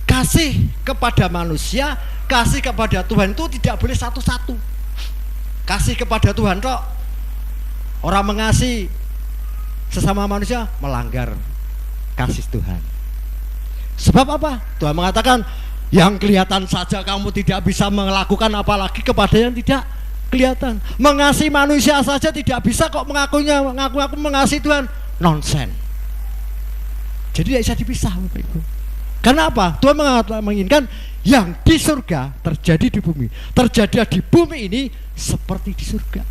Kasih kepada manusia, kasih kepada Tuhan itu tidak boleh satu-satu. Kasih kepada Tuhan kok orang mengasihi sesama manusia melanggar kasih Tuhan. Sebab apa? Tuhan mengatakan yang kelihatan saja kamu tidak bisa melakukan, apalagi kepada yang tidak kelihatan. Mengasihi manusia saja tidak bisa kok mengaku mengasihi Tuhan. Nonsen. Jadi tidak bisa dipisah Bapak Ibu. Karena apa? Tuhan menginginkan yang di surga terjadi di bumi. Terjadi di bumi ini seperti di surga.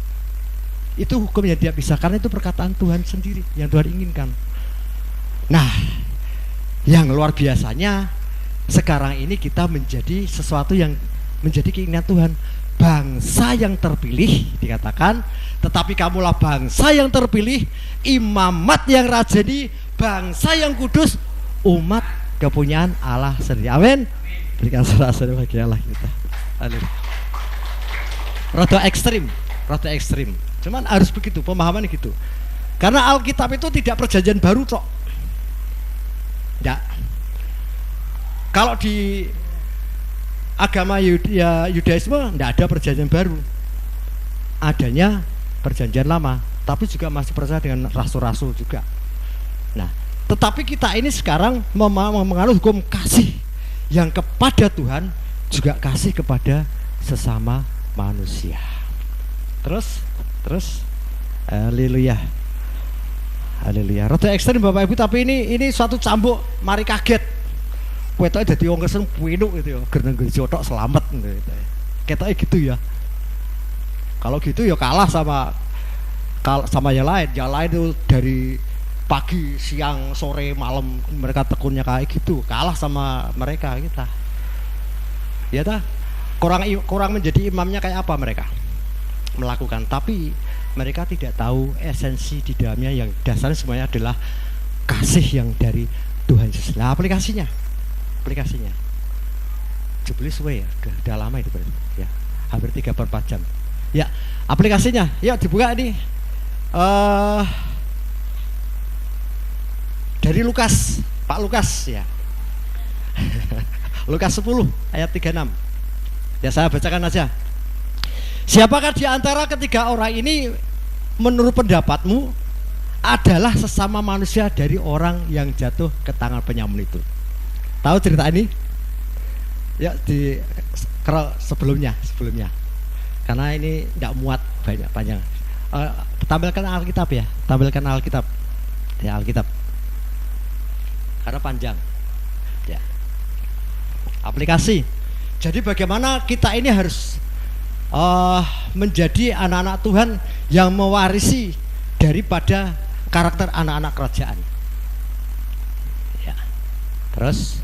Itu hukum yang tidak bisa, karena itu perkataan Tuhan sendiri yang Tuhan inginkan. Nah, yang luar biasanya sekarang ini kita menjadi sesuatu yang menjadi keinginan Tuhan. Bangsa yang terpilih dikatakan, tetapi kamulah bangsa yang terpilih, imamat yang rajani, bangsa yang kudus, umat kepunyaan Allah sendiri. Amin. Berikan saudara-saudara bagi Allah kita. Amin. Rada ekstrim. Cuman harus begitu, pemahaman gitu. Karena Alkitab itu tidak perjanjian baru kok. Enggak. Kalau di agama Yudaisme enggak ada perjanjian baru. Adanya perjanjian lama, tapi juga masih percaya dengan rasul-rasul juga. Nah, tetapi kita ini sekarang menganut hukum kasih yang kepada Tuhan juga kasih kepada sesama manusia. Terus haleluya. Rada ekstrim Bapak Ibu, tapi ini suatu cambuk mari kaget. Wetoke dadi wong Kristen pinuk gitu ya, gerneng gereja tok selamat gitu. Ketoke gitu ya. Kalau gitu ya kalah sama yang lain. Yang lain itu dari pagi, siang, sore, malam mereka tekunnya kayak gitu. Kalah sama mereka kita. Ya ta? Kurang menjadi imamnya kayak apa mereka melakukan, tapi mereka tidak tahu esensi di dalamnya yang dasarnya semuanya adalah kasih yang dari Tuhan Yesus. Nah, aplikasinya jebule suwe ya, udah lama itu ya, hampir 3/4 jam ya. Aplikasinya yuk dibuka ini dari Lukas, Pak Lukas ya. Lukas 10 ayat 36 ya, saya bacakan aja. Siapakah di antara ketiga orang ini menurut pendapatmu adalah sesama manusia dari orang yang jatuh ke tangan penyamun itu? Tahu cerita ini? Ya, di sebelumnya. Karena ini tidak muat panjang. Tampilkan Alkitab ya, Ya, Alkitab. Karena panjang. Ya. Aplikasi. Jadi bagaimana kita ini harus menjadi anak-anak Tuhan yang mewarisi daripada karakter anak-anak kerajaan. Ya. Terus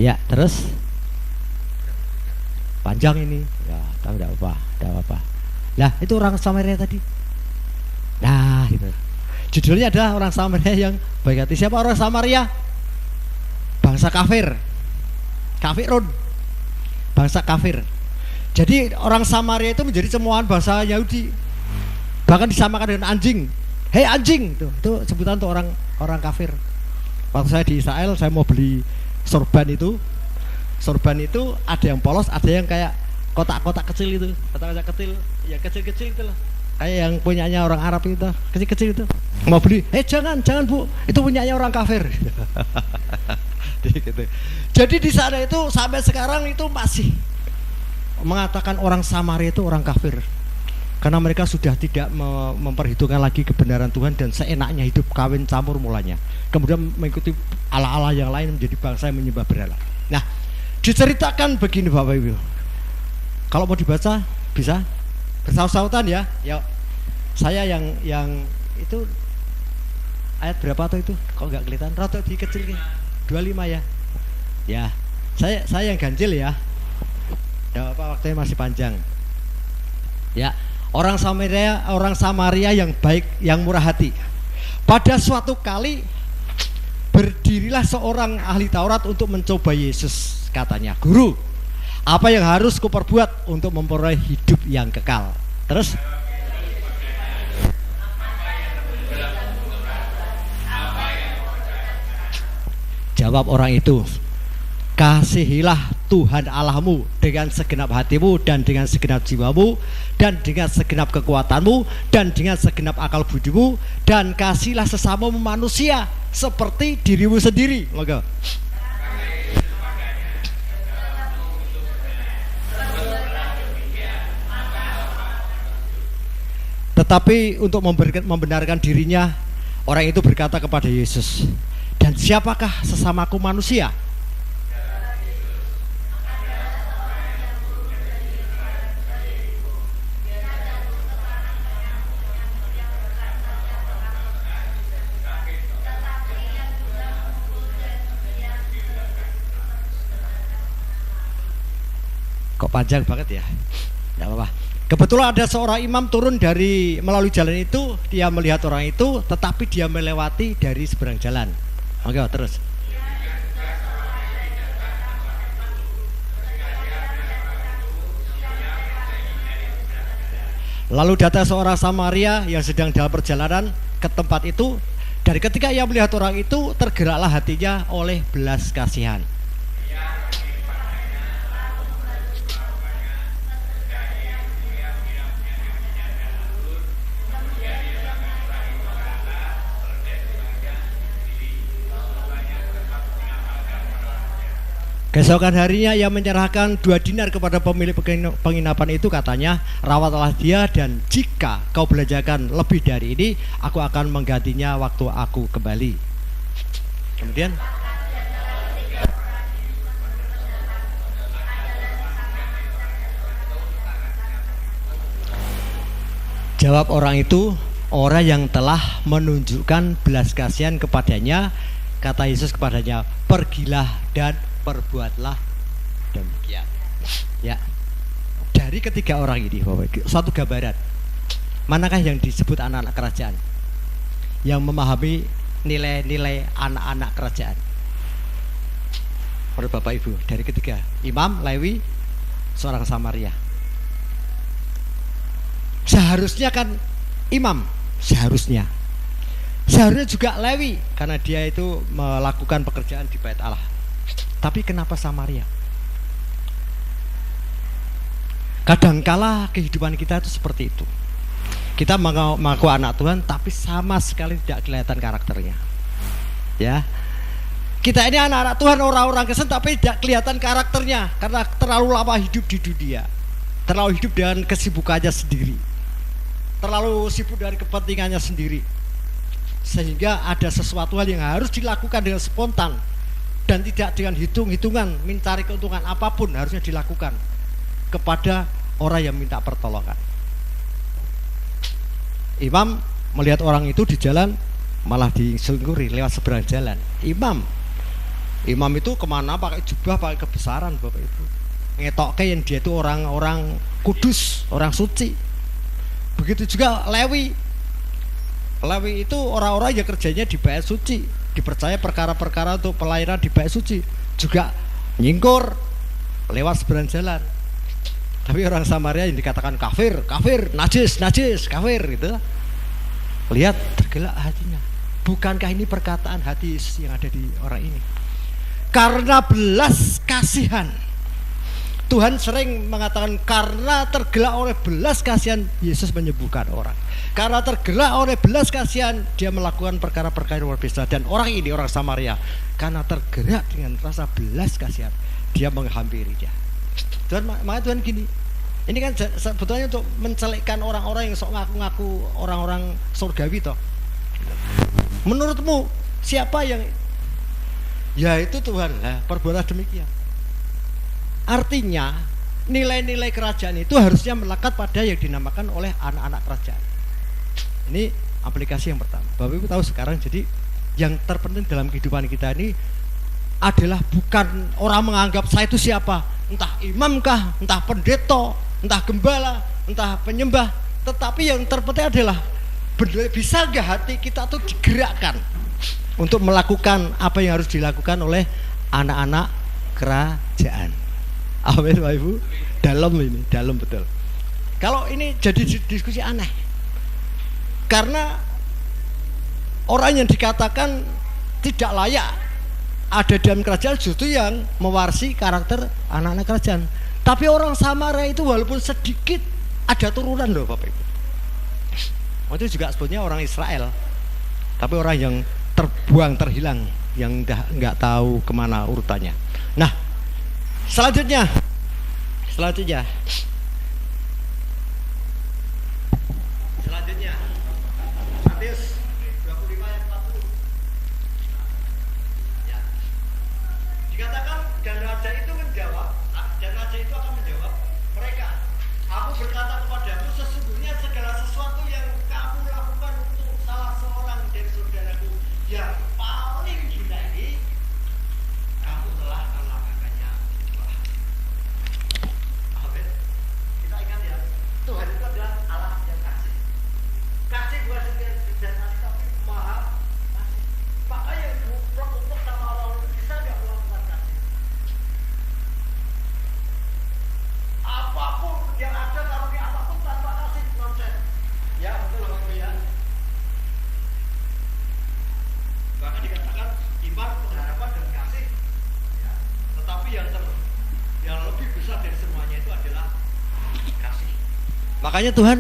ya, terus panjang ini. Ya, tahu enggak apa-apa. Nah, itu orang Samaria tadi. Nah, gitu. Judulnya adalah orang Samaria yang baik hati. Siapa orang Samaria? Bangsa kafirun, bangsa kafir. Jadi orang Samaria itu menjadi cemoohan bangsa Yahudi, bahkan disamakan dengan anjing. Hei anjing, itu sebutan untuk orang kafir. Waktu saya di Israel, saya mau beli sorban itu, sorban itu ada yang polos, ada yang kayak kotak-kotak kecil itu, kotak-kotak kecil, ya kecil-kecil itu loh. Kayak yang punyanya orang Arab itu, kecil-kecil itu. Mau beli, jangan Bu, itu punyanya orang kafir. Gitu. Jadi di sana itu sampai sekarang itu masih mengatakan orang Samaria itu orang kafir. Karena mereka sudah tidak memperhitungkan lagi kebenaran Tuhan dan seenaknya hidup kawin campur mulanya. Kemudian mengikuti ala-ala yang lain menjadi bangsa yang menyembah berhala. Nah, diceritakan begini Bapak Ibu. Kalau mau dibaca bisa bersaut-sautan ya. Ya, saya yang itu ayat berapa tuh itu? Kok nggak kelihatan? Rada dikecil nih. 25 ya. Ya, saya yang ganjil ya. Ya apa, waktunya masih panjang. Ya, orang Samaria yang baik, yang murah hati. Pada suatu kali berdirilah seorang ahli Taurat untuk mencoba Yesus. Katanya, "Guru, apa yang harus kuperbuat untuk memperoleh hidup yang kekal?" Terus jawab orang itu, "Kasihilah Tuhan Allahmu dengan segenap hatimu dan dengan segenap jiwamu dan dengan segenap kekuatanmu dan dengan segenap akal budimu, dan kasihlah sesamamu manusia seperti dirimu sendiri." Moga. Tetapi untuk membenarkan dirinya, orang itu berkata kepada Yesus, "Dan siapakah sesamaku manusia?" Kok panjang banget ya? Tidak apa-apa. Kebetulan ada seorang imam turun melalui jalan itu. Dia melihat orang itu, tetapi dia melewati dari seberang jalan. Oke, terus. Lalu datang seorang Samaria yang sedang dalam perjalanan ke tempat itu. Dari ketika ia melihat orang itu, tergeraklah hatinya oleh belas kasihan. Keesokan harinya ia menyerahkan 2 dinar kepada pemilik penginapan itu. Katanya, "Rawatlah dia, dan jika kau belanjakan lebih dari ini, aku akan menggantinya waktu aku kembali." Kemudian jawab orang itu, "Orang yang telah menunjukkan belas kasihan kepadanya," kata Yesus kepadanya, "pergilah dan perbuatlah demikian." Ya, dari ketiga orang ini, Bapak, suatu gambaran. Manakah yang disebut anak-anak kerajaan, yang memahami nilai-nilai anak-anak kerajaan? Menurut Bapak Ibu, dari ketiga, imam, Lewi, seorang Samaria. Seharusnya kan imam, seharusnya juga Lewi, karena dia itu melakukan pekerjaan di bait Allah. Tapi kenapa Samaria? Kadangkala kehidupan kita itu seperti itu. Kita mengaku anak Tuhan, tapi sama sekali tidak kelihatan karakternya. Ya, kita ini anak-anak Tuhan, orang-orang Kristen, tapi tidak kelihatan karakternya karena terlalu lama hidup di dunia, terlalu hidup dengan kesibukannya sendiri, terlalu sibuk dengan kepentingannya sendiri, sehingga ada sesuatu hal yang harus dilakukan dengan spontan dan tidak dengan hitung-hitungan, mencari keuntungan apapun harusnya dilakukan kepada orang yang minta pertolongan. Imam melihat orang itu di jalan, malah disungkuri lewat seberang jalan. Imam itu kemana pakai jubah, pakai kebesaran, Bapak Ibu, ngetokke yang dia itu orang kudus, orang suci. Begitu juga Lewi itu orang-orang yang kerjanya di bait suci, dipercaya perkara-perkara untuk pelayanan di bait suci, juga nyingkur lewat seberang jalan. Tapi orang Samaria yang dikatakan kafir, najis, kafir gitu. Lihat, tergelak hatinya. Bukankah ini perkataan hati yang ada di orang ini? karena belas kasihan. Tuhan sering mengatakan karena tergerak oleh belas kasihan Yesus menyembuhkan orang. Karena tergerak oleh belas kasihan dia melakukan perkara-perkara luar biasa. Dan orang ini, orang Samaria, karena tergerak dengan rasa belas kasihan dia menghampiri dia. Tuhan, makanya Tuhan gini, ini kan sebetulnya untuk mencelekkan orang-orang yang sok ngaku-ngaku orang-orang surgawi toh. Menurutmu siapa yang, ya itu Tuhan lah, perbuatan demikian. Artinya nilai-nilai kerajaan itu harusnya melekat pada yang dinamakan oleh anak-anak kerajaan. Ini aplikasi yang pertama. Bapak Ibu tahu sekarang, jadi yang terpenting dalam kehidupan kita ini adalah bukan orang menganggap saya itu siapa, entah imam kah, entah pendeta, entah gembala, entah penyembah, tetapi yang terpenting adalah bisa nggak hati kita tuh digerakkan untuk melakukan apa yang harus dilakukan oleh anak-anak kerajaan. Amin Bapak Ibu. Dalam ini, dalam betul. Kalau ini jadi diskusi aneh, karena orang yang dikatakan tidak layak ada dalam kerajaan justru yang mewarisi karakter anak-anak kerajaan. Tapi orang Samaria itu walaupun sedikit ada turunan loh Bapak Ibu. Itu juga sebetulnya orang Israel, tapi orang yang terbuang, terhilang, yang nggak tahu kemana urutannya. Nah, Selanjutnya Matius 25 ayat 40. Ya. Dikatakan dan raja itu akan menjawab mereka, aku berkata kepadamu, sesungguhnya segala sesuatu yang kamu lakukan untuk salah seorang dari saudaraku yang paling hina ini, kamu telah melakukannya. Amin. Kita ingat ya, Tuhan itu adalah Allah yang kasih. Kasih bukan sekedar kasih, tapi maha kasih. Maka yang untuk sama orang itu bisa nggak melakukan kasih? Apapun yang ada, kalau di apapun tanpa kasih, nonsen. Ya betul Bapak Ibu ya. Bahkan dikatakan iman, pengharapan dan kasih. Ya. Tetapi yang lebih besar dari semuanya itu adalah kasih. Makanya Tuhan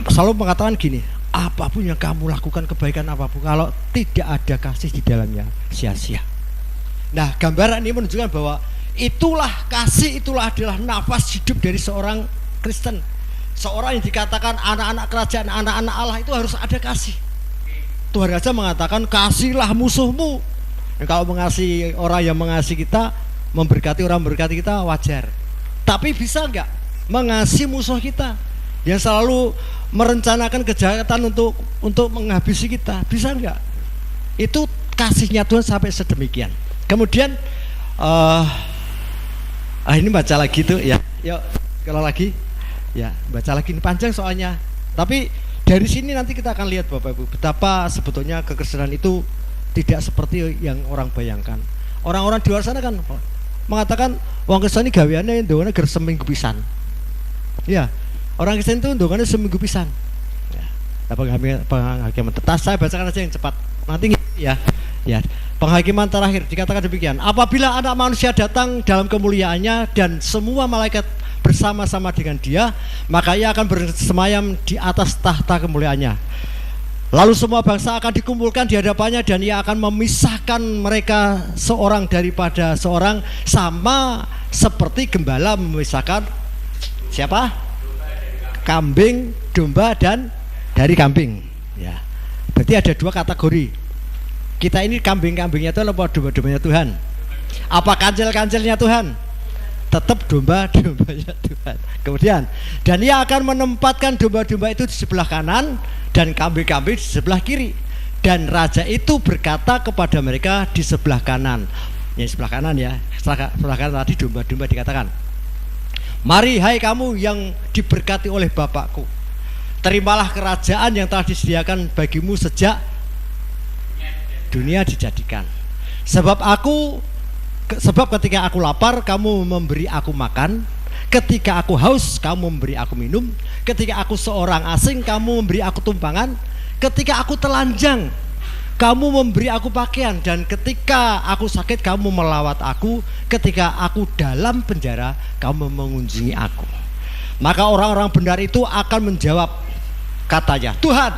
selalu mengatakan gini, apapun yang kamu lakukan, kebaikan apapun, kalau tidak ada kasih di dalamnya, sia-sia. Nah, gambaran ini menunjukkan bahwa itulah kasih, itulah adalah nafas hidup dari seorang Kristen. Seorang yang dikatakan anak-anak kerajaan, anak-anak Allah, itu harus ada kasih. Tuhan Raja mengatakan, kasihlah musuhmu. Dan kalau mengasihi orang yang mengasihi kita, memberkati orang memberkati kita, wajar. Tapi bisa enggak mengasihi musuh kita yang selalu merencanakan kejahatan untuk menghabisi kita? Bisa enggak? Itu kasihnya Tuhan sampai sedemikian. Kemudian ini baca lagi tuh ya. Yuk, kalau lagi ya baca lagi, ini panjang soalnya. Tapi dari sini nanti kita akan lihat Bapak Ibu betapa sebetulnya kekristenan itu tidak seperti yang orang bayangkan. Orang-orang di luar sana kan mengatakan wong Kristen ini gaweane ndongane ger seminggu pisan. Ya, orang Kristen itu ndongane seminggu pisan. Ya. Penghakiman tetas, saya bacakan aja yang cepat. Nanti ya. Ya. Penghakiman terakhir dikatakan demikian. Apabila anak manusia datang dalam kemuliaannya dan semua malaikat bersama-sama dengan dia, maka ia akan bersemayam di atas tahta kemuliaannya. Lalu semua bangsa akan dikumpulkan di hadapannya dan ia akan memisahkan mereka seorang daripada seorang, sama seperti gembala memisahkan siapa? Kambing, domba dan dari kambing. Ya. Berarti ada dua kategori. Kita ini kambing-kambingnya itu apa domba-dombanya Tuhan? Apa kancil-kancilnya Tuhan? Tetap domba-dombanya Tuhan. Kemudian, dan ia akan menempatkan domba-domba itu di sebelah kanan dan kambing-kambing di sebelah kiri. Dan raja itu berkata kepada mereka di sebelah kanan. Yang sebelah kanan ya, sebelah kanan tadi domba-domba dikatakan, mari hai kamu yang diberkati oleh Bapakku, terimalah kerajaan yang telah disediakan bagimu sejak dunia dijadikan. Sebab ketika aku lapar, kamu memberi aku makan. Ketika aku haus, kamu memberi aku minum. Ketika aku seorang asing, kamu memberi aku tumpangan. Ketika aku telanjang, kamu memberi aku pakaian, dan ketika aku sakit kamu melawat aku, ketika aku dalam penjara kamu mengunjungi aku. Maka orang-orang benar itu akan menjawab, katanya, Tuhan,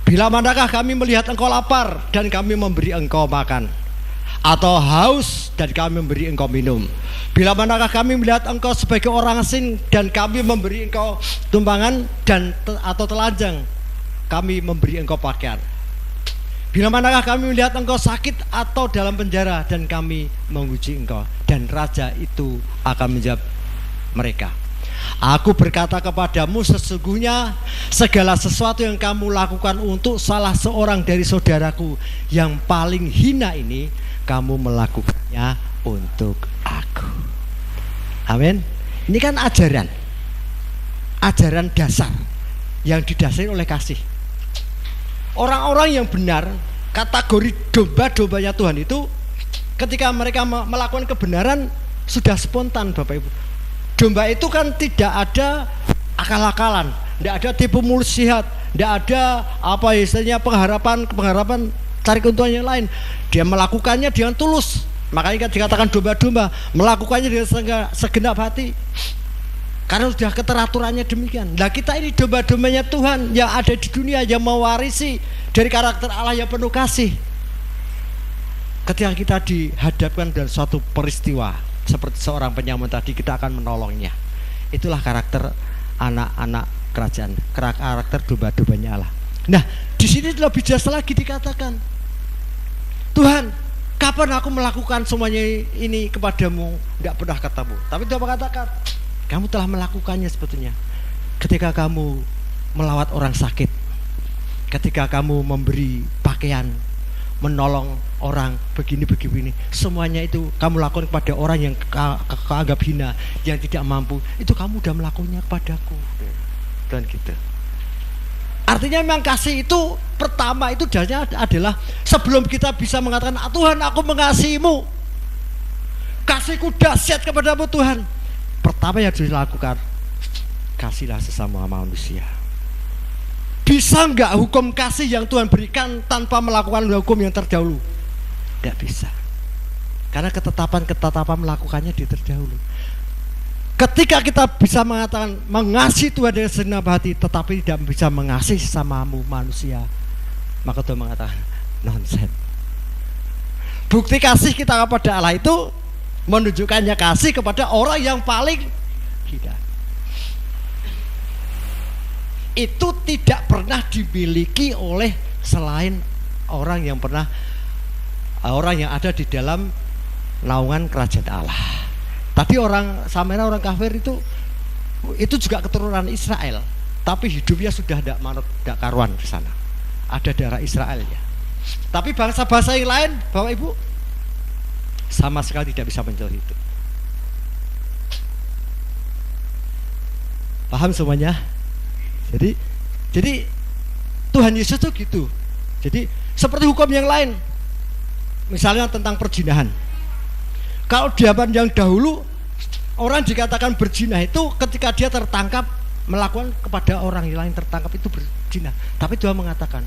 bila manakah kami melihat engkau lapar dan kami memberi engkau makan, atau haus dan kami memberi engkau minum? Bila manakah kami melihat engkau sebagai orang asing dan kami memberi engkau tumpangan dan atau telanjang, kami memberi engkau pakaian? Bila manakah kami melihat engkau sakit atau dalam penjara dan kami menguji engkau? Dan raja itu akan menjawab mereka, aku berkata kepadamu, sesungguhnya segala sesuatu yang kamu lakukan untuk salah seorang dari saudaraku yang paling hina ini, kamu melakukannya untuk aku. Amin. Ini kan ajaran dasar yang didasari oleh kasih. Orang-orang yang benar, kategori domba-dombanya Tuhan itu, ketika mereka melakukan kebenaran sudah spontan, Bapak Ibu. Domba itu kan tidak ada akal-akalan, tidak ada tipu muslihat, tidak ada apa istilahnya pengharapan cari keuntungan yang lain. Dia melakukannya dengan tulus. Makanya dikatakan domba-domba, melakukannya dengan segenap hati, karena sudah keteraturannya demikian. Nah, kita ini domba-dombanya Tuhan yang ada di dunia, yang mewarisi dari karakter Allah yang penuh kasih. Ketika kita dihadapkan dengan suatu peristiwa seperti seorang penyamun tadi, kita akan menolongnya. Itulah karakter anak-anak kerajaan, karakter domba-dombanya Allah. Nah, di sini lebih jelas lagi dikatakan, Tuhan, kapan aku melakukan semuanya ini kepadamu? Tidak pernah katamu. Tapi Tuhan mengatakan, kamu telah melakukannya sebetulnya. Ketika kamu melawat orang sakit, ketika kamu memberi pakaian, menolong orang begini, semuanya itu kamu lakukan kepada orang yang keanggap hina, yang tidak mampu. Itu kamu sudah melakukannya kepadaku. Dan gitu. Artinya memang kasih itu pertama itu dasarnya adalah sebelum kita bisa mengatakan, Tuhan aku mengasihimu, kasihku dahsyat kepadamu Tuhan, pertama yang harus dilakukan, kasihlah sesama manusia. Bisa enggak hukum kasih yang Tuhan berikan tanpa melakukan hukum yang terdahulu? Tidak bisa. Karena ketetapan melakukannya di terdahulu. Ketika kita bisa mengatakan mengasihi Tuhan dengan segenap hati, tetapi tidak bisa mengasihi sesamamu manusia, maka Tuhan mengatakan nonsen. Bukti kasih kita kepada Allah itu menunjukkannya kasih kepada orang yang paling hina. Itu tidak pernah dimiliki oleh selain orang yang ada di dalam naungan kerajaan Allah. Tadi orang Samera, orang kafir itu juga keturunan Israel, tapi hidupnya sudah tidak karuan di sana. Ada darah Israelnya. Tapi bangsa-bangsa yang lain, Bapak Ibu, sama sekali tidak bisa mencontoh itu. Paham semuanya? Jadi Tuhan Yesus itu gitu. Jadi seperti hukum yang lain, misalnya tentang perzinahan. Kalau di zaman yang dahulu orang dikatakan berzina itu ketika dia tertangkap melakukan kepada orang yang lain, tertangkap itu berzina. Tapi Tuhan mengatakan,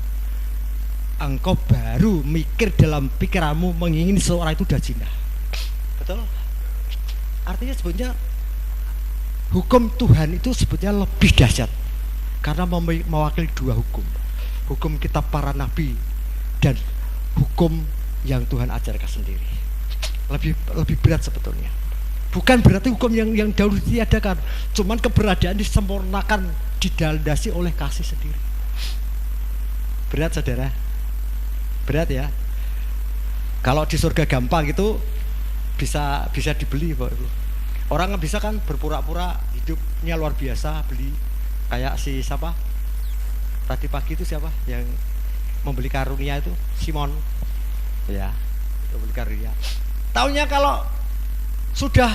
engkau baru mikir dalam pikiranmu mengingini seorang itu sudah zina. Betul? Artinya sebetulnya hukum Tuhan itu sebetulnya lebih dahsyat karena mewakili dua hukum. Hukum kitab para nabi dan hukum yang Tuhan ajarkan sendiri. Lebih berat sebetulnya. Bukan berarti hukum yang dahulu ditiadakan, cuman keberadaan disempurnakan, dilandasi oleh kasih sendiri. Berat saudara, berat ya. Kalau di surga gampang itu bisa dibeli, Pak Ibu. Orang bisa kan berpura-pura hidupnya luar biasa, beli kayak si siapa? Tadi pagi itu siapa yang membeli karunia itu? Simon, ya, membeli karunia. Taunya kalau sudah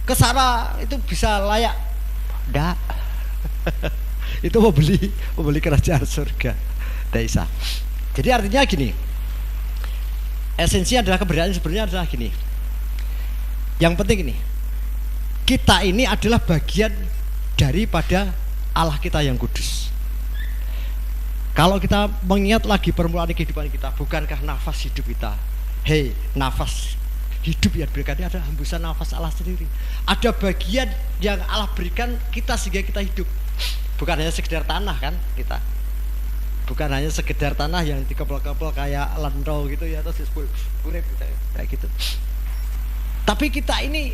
ke sana itu bisa layak. Enggak. Itu membeli kerajaan surga. Daisa. Jadi artinya gini. Esensi adalah keberadaan sebenarnya adalah gini. Yang penting ini, kita ini adalah bagian daripada Allah kita yang kudus. Kalau kita mengingat lagi permulaan kehidupan kita, bukankah nafas hidup kita, hei nafas hidup yang diberikan ini ada hembusan nafas Allah sendiri. Ada bagian yang Allah berikan kita sehingga kita hidup. Bukan hanya sekedar tanah kan kita. Bukan hanya sekedar tanah yang dikepel-kepel kayak lentau gitu ya, terus urip gitu, kayak gitu. Tapi kita ini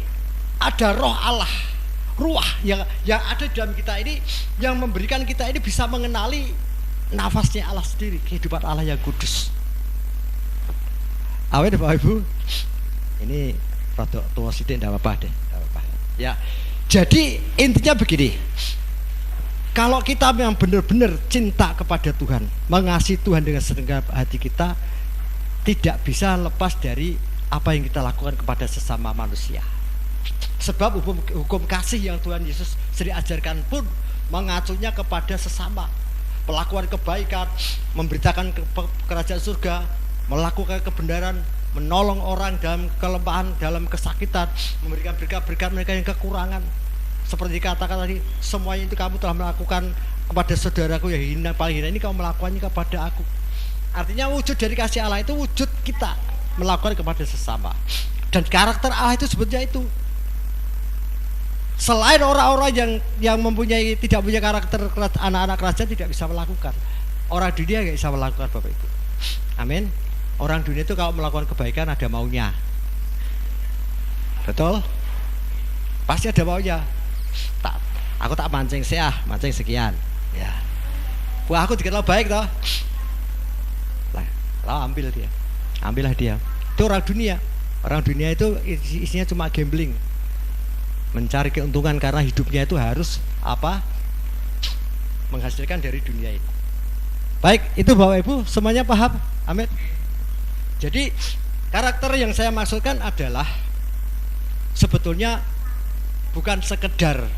ada roh Allah, ruah yang ada dalam kita ini, yang memberikan kita ini bisa mengenali nafasnya Allah sendiri, kehidupan Allah yang kudus. Awet Bapak Ibu, ini rada tua sithik ndak apa-apa deh, ndak apa-apa. Ya. Jadi intinya begini. Kalau kita memang benar-benar cinta kepada Tuhan, mengasihi Tuhan dengan segenap hati kita, tidak bisa lepas dari apa yang kita lakukan kepada sesama manusia. Sebab hukum kasih yang Tuhan Yesus sering ajarkan pun mengacunya kepada sesama. Pelakuan kebaikan, memberitakan kerajaan surga, melakukan kebenaran, menolong orang dalam kelemahan, dalam kesakitan, memberikan berkat-berkat mereka yang kekurangan. Seperti dikatakan tadi, semuanya itu kamu telah melakukan kepada saudaraku yang hina, paling hina, ini kamu melakukannya kepada aku. Artinya wujud dari kasih Allah itu wujud kita melakukan kepada sesama. Dan karakter Allah itu sebetulnya itu. Selain orang-orang yang mempunyai tidak punya karakter anak-anak kerajaan tidak bisa melakukan. Orang dunia nggak bisa melakukan Bapak Ibu. Amin. Orang dunia itu kalau melakukan kebaikan ada maunya. Betul? Pasti ada maunya. Aku tak mancing sih mancing sekian. Ya. Wah aku dikenal baik toh. Lah ambil dia. Ambillah dia. Itu orang dunia. Orang dunia itu isinya cuma gambling. Mencari keuntungan karena hidupnya itu harus apa? Menghasilkan dari dunia ini. Baik, itu Bapak Ibu semuanya paham? Amin. Jadi karakter yang saya maksudkan adalah sebetulnya bukan sekedar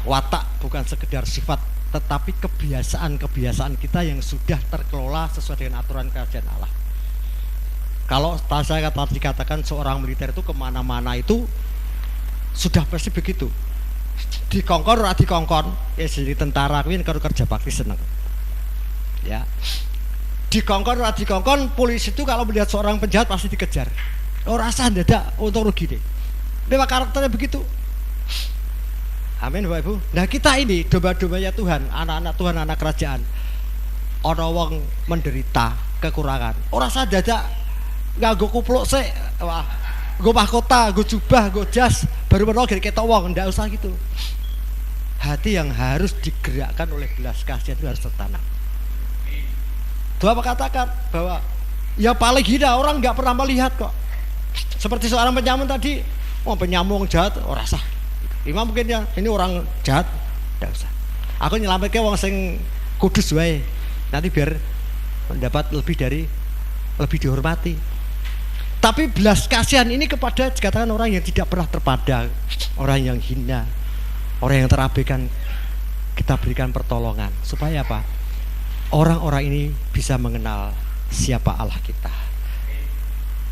watak, bukan sekedar sifat, tetapi kebiasaan-kebiasaan kita yang sudah terkelola sesuai dengan aturan kerajaan Allah. Kalau saya dikatakan seorang militer itu kemana-mana itu sudah pasti begitu. Dikongkon ora dikongkon, ya jadi tentara kuwi karo kerja bakti seneng. Ya. Dikongkon ora dikongkon, polisi itu kalau melihat seorang penjahat pasti dikejar. Ora usah ndadak untung rugi deh. Memang karakternya begitu. Amin Bapak Ibu. Nah kita ini domba-dombanya Tuhan, anak-anak Tuhan, anak kerajaan. Ana wong menderita kekurangan. Ora usah dadak nganggo kupluk sik, wah. Nggo mahkota, nggo jubah, nggo jas, baru menawa ketok wong, ndak usah gitu. Hati yang harus digerakkan oleh belas kasihan itu harus tertanam. Tuhan katakan bahwa ya paling hina orang nggak pernah melihat kok. Seperti seorang penyamun tadi, penyamun jahat, ora sah. Imam mungkin ya, ini orang jahat, ndak usah. Aku nyelametke wong sing kudus wae. Nanti biar mendapat lebih dihormati. Tapi belas kasihan ini kepada dikatakan orang yang tidak pernah terpandang, orang yang hina, orang yang terabaikan, kita berikan pertolongan supaya apa? Orang-orang ini bisa mengenal siapa Allah kita.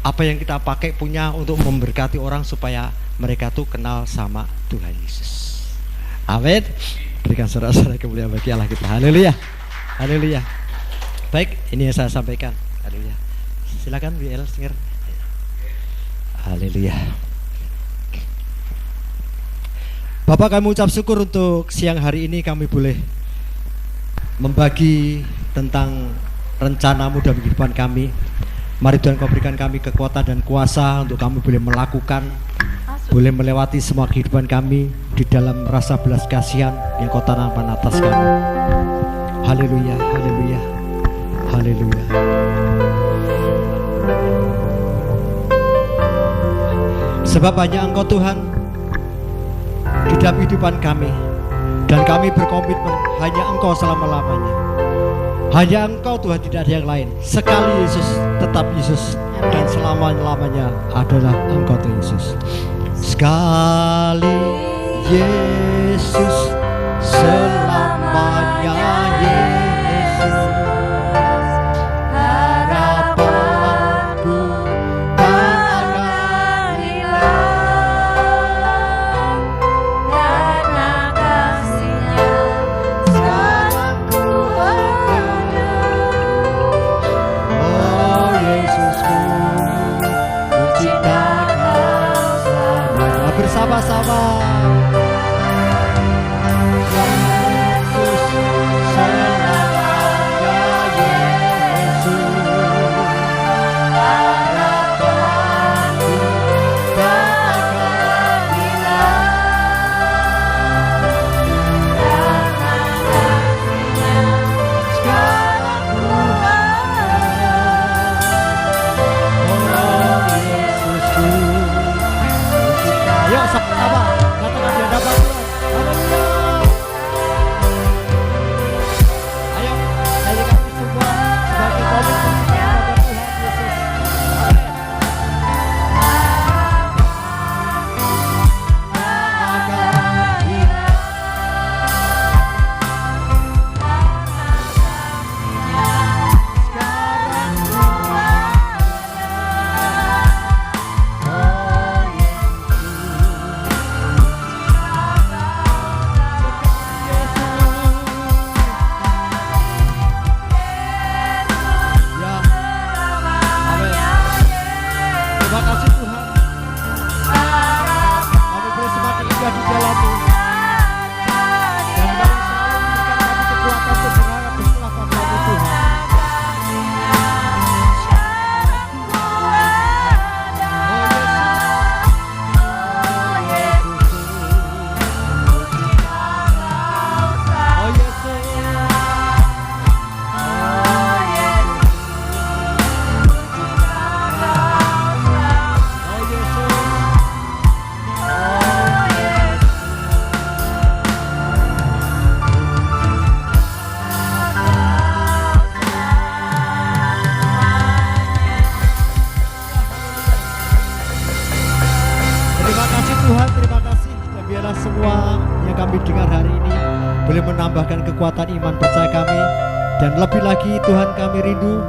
Apa yang kita pakai punya untuk memberkati orang supaya mereka tuh kenal sama Tuhan Yesus. Amin. Berikan sorak-sorai kemuliaan bagi Allah kita. Haleluya. Haleluya. Baik, ini yang saya sampaikan. Haleluya. Silakan BL Singer. Haleluya. Bapak, kami ucap syukur untuk siang hari ini kami boleh membagi tentang rencana-Mu dalam kehidupan kami. Mari Tuhan, Kau berikan kami kekuatan dan kuasa untuk kami boleh melakukan, boleh melewati semua kehidupan kami di dalam rasa belas kasihan yang Kau tanamkan atas kami. Haleluya, haleluya, haleluya. Sebab hanya Engkau Tuhan di dalam kehidupan kami, dan kami berkomitmen hanya Engkau selama-lamanya. Hanya Engkau Tuhan, tidak ada yang lain. Sekali Yesus, tetap Yesus, dan selama-lamanya adalah Engkau Tuhan Yesus. Sekali Yesus, selamanya Yesus. Harapanku tak akan hilang, karena kasih-Nya sekarang ku ada. kami dengar hari ini boleh menambahkan kekuatan iman percaya kami. Dan lebih lagi Tuhan, kami rindu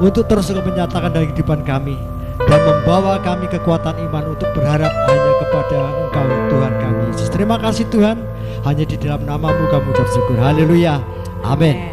untuk terus menyatakan dalam kehidupan kami dan membawa kami kekuatan iman untuk berharap hanya kepada Engkau Tuhan kami Yesus. Terima kasih Tuhan, hanya di dalam nama-Mu kami ucap syukur. Haleluya, amin.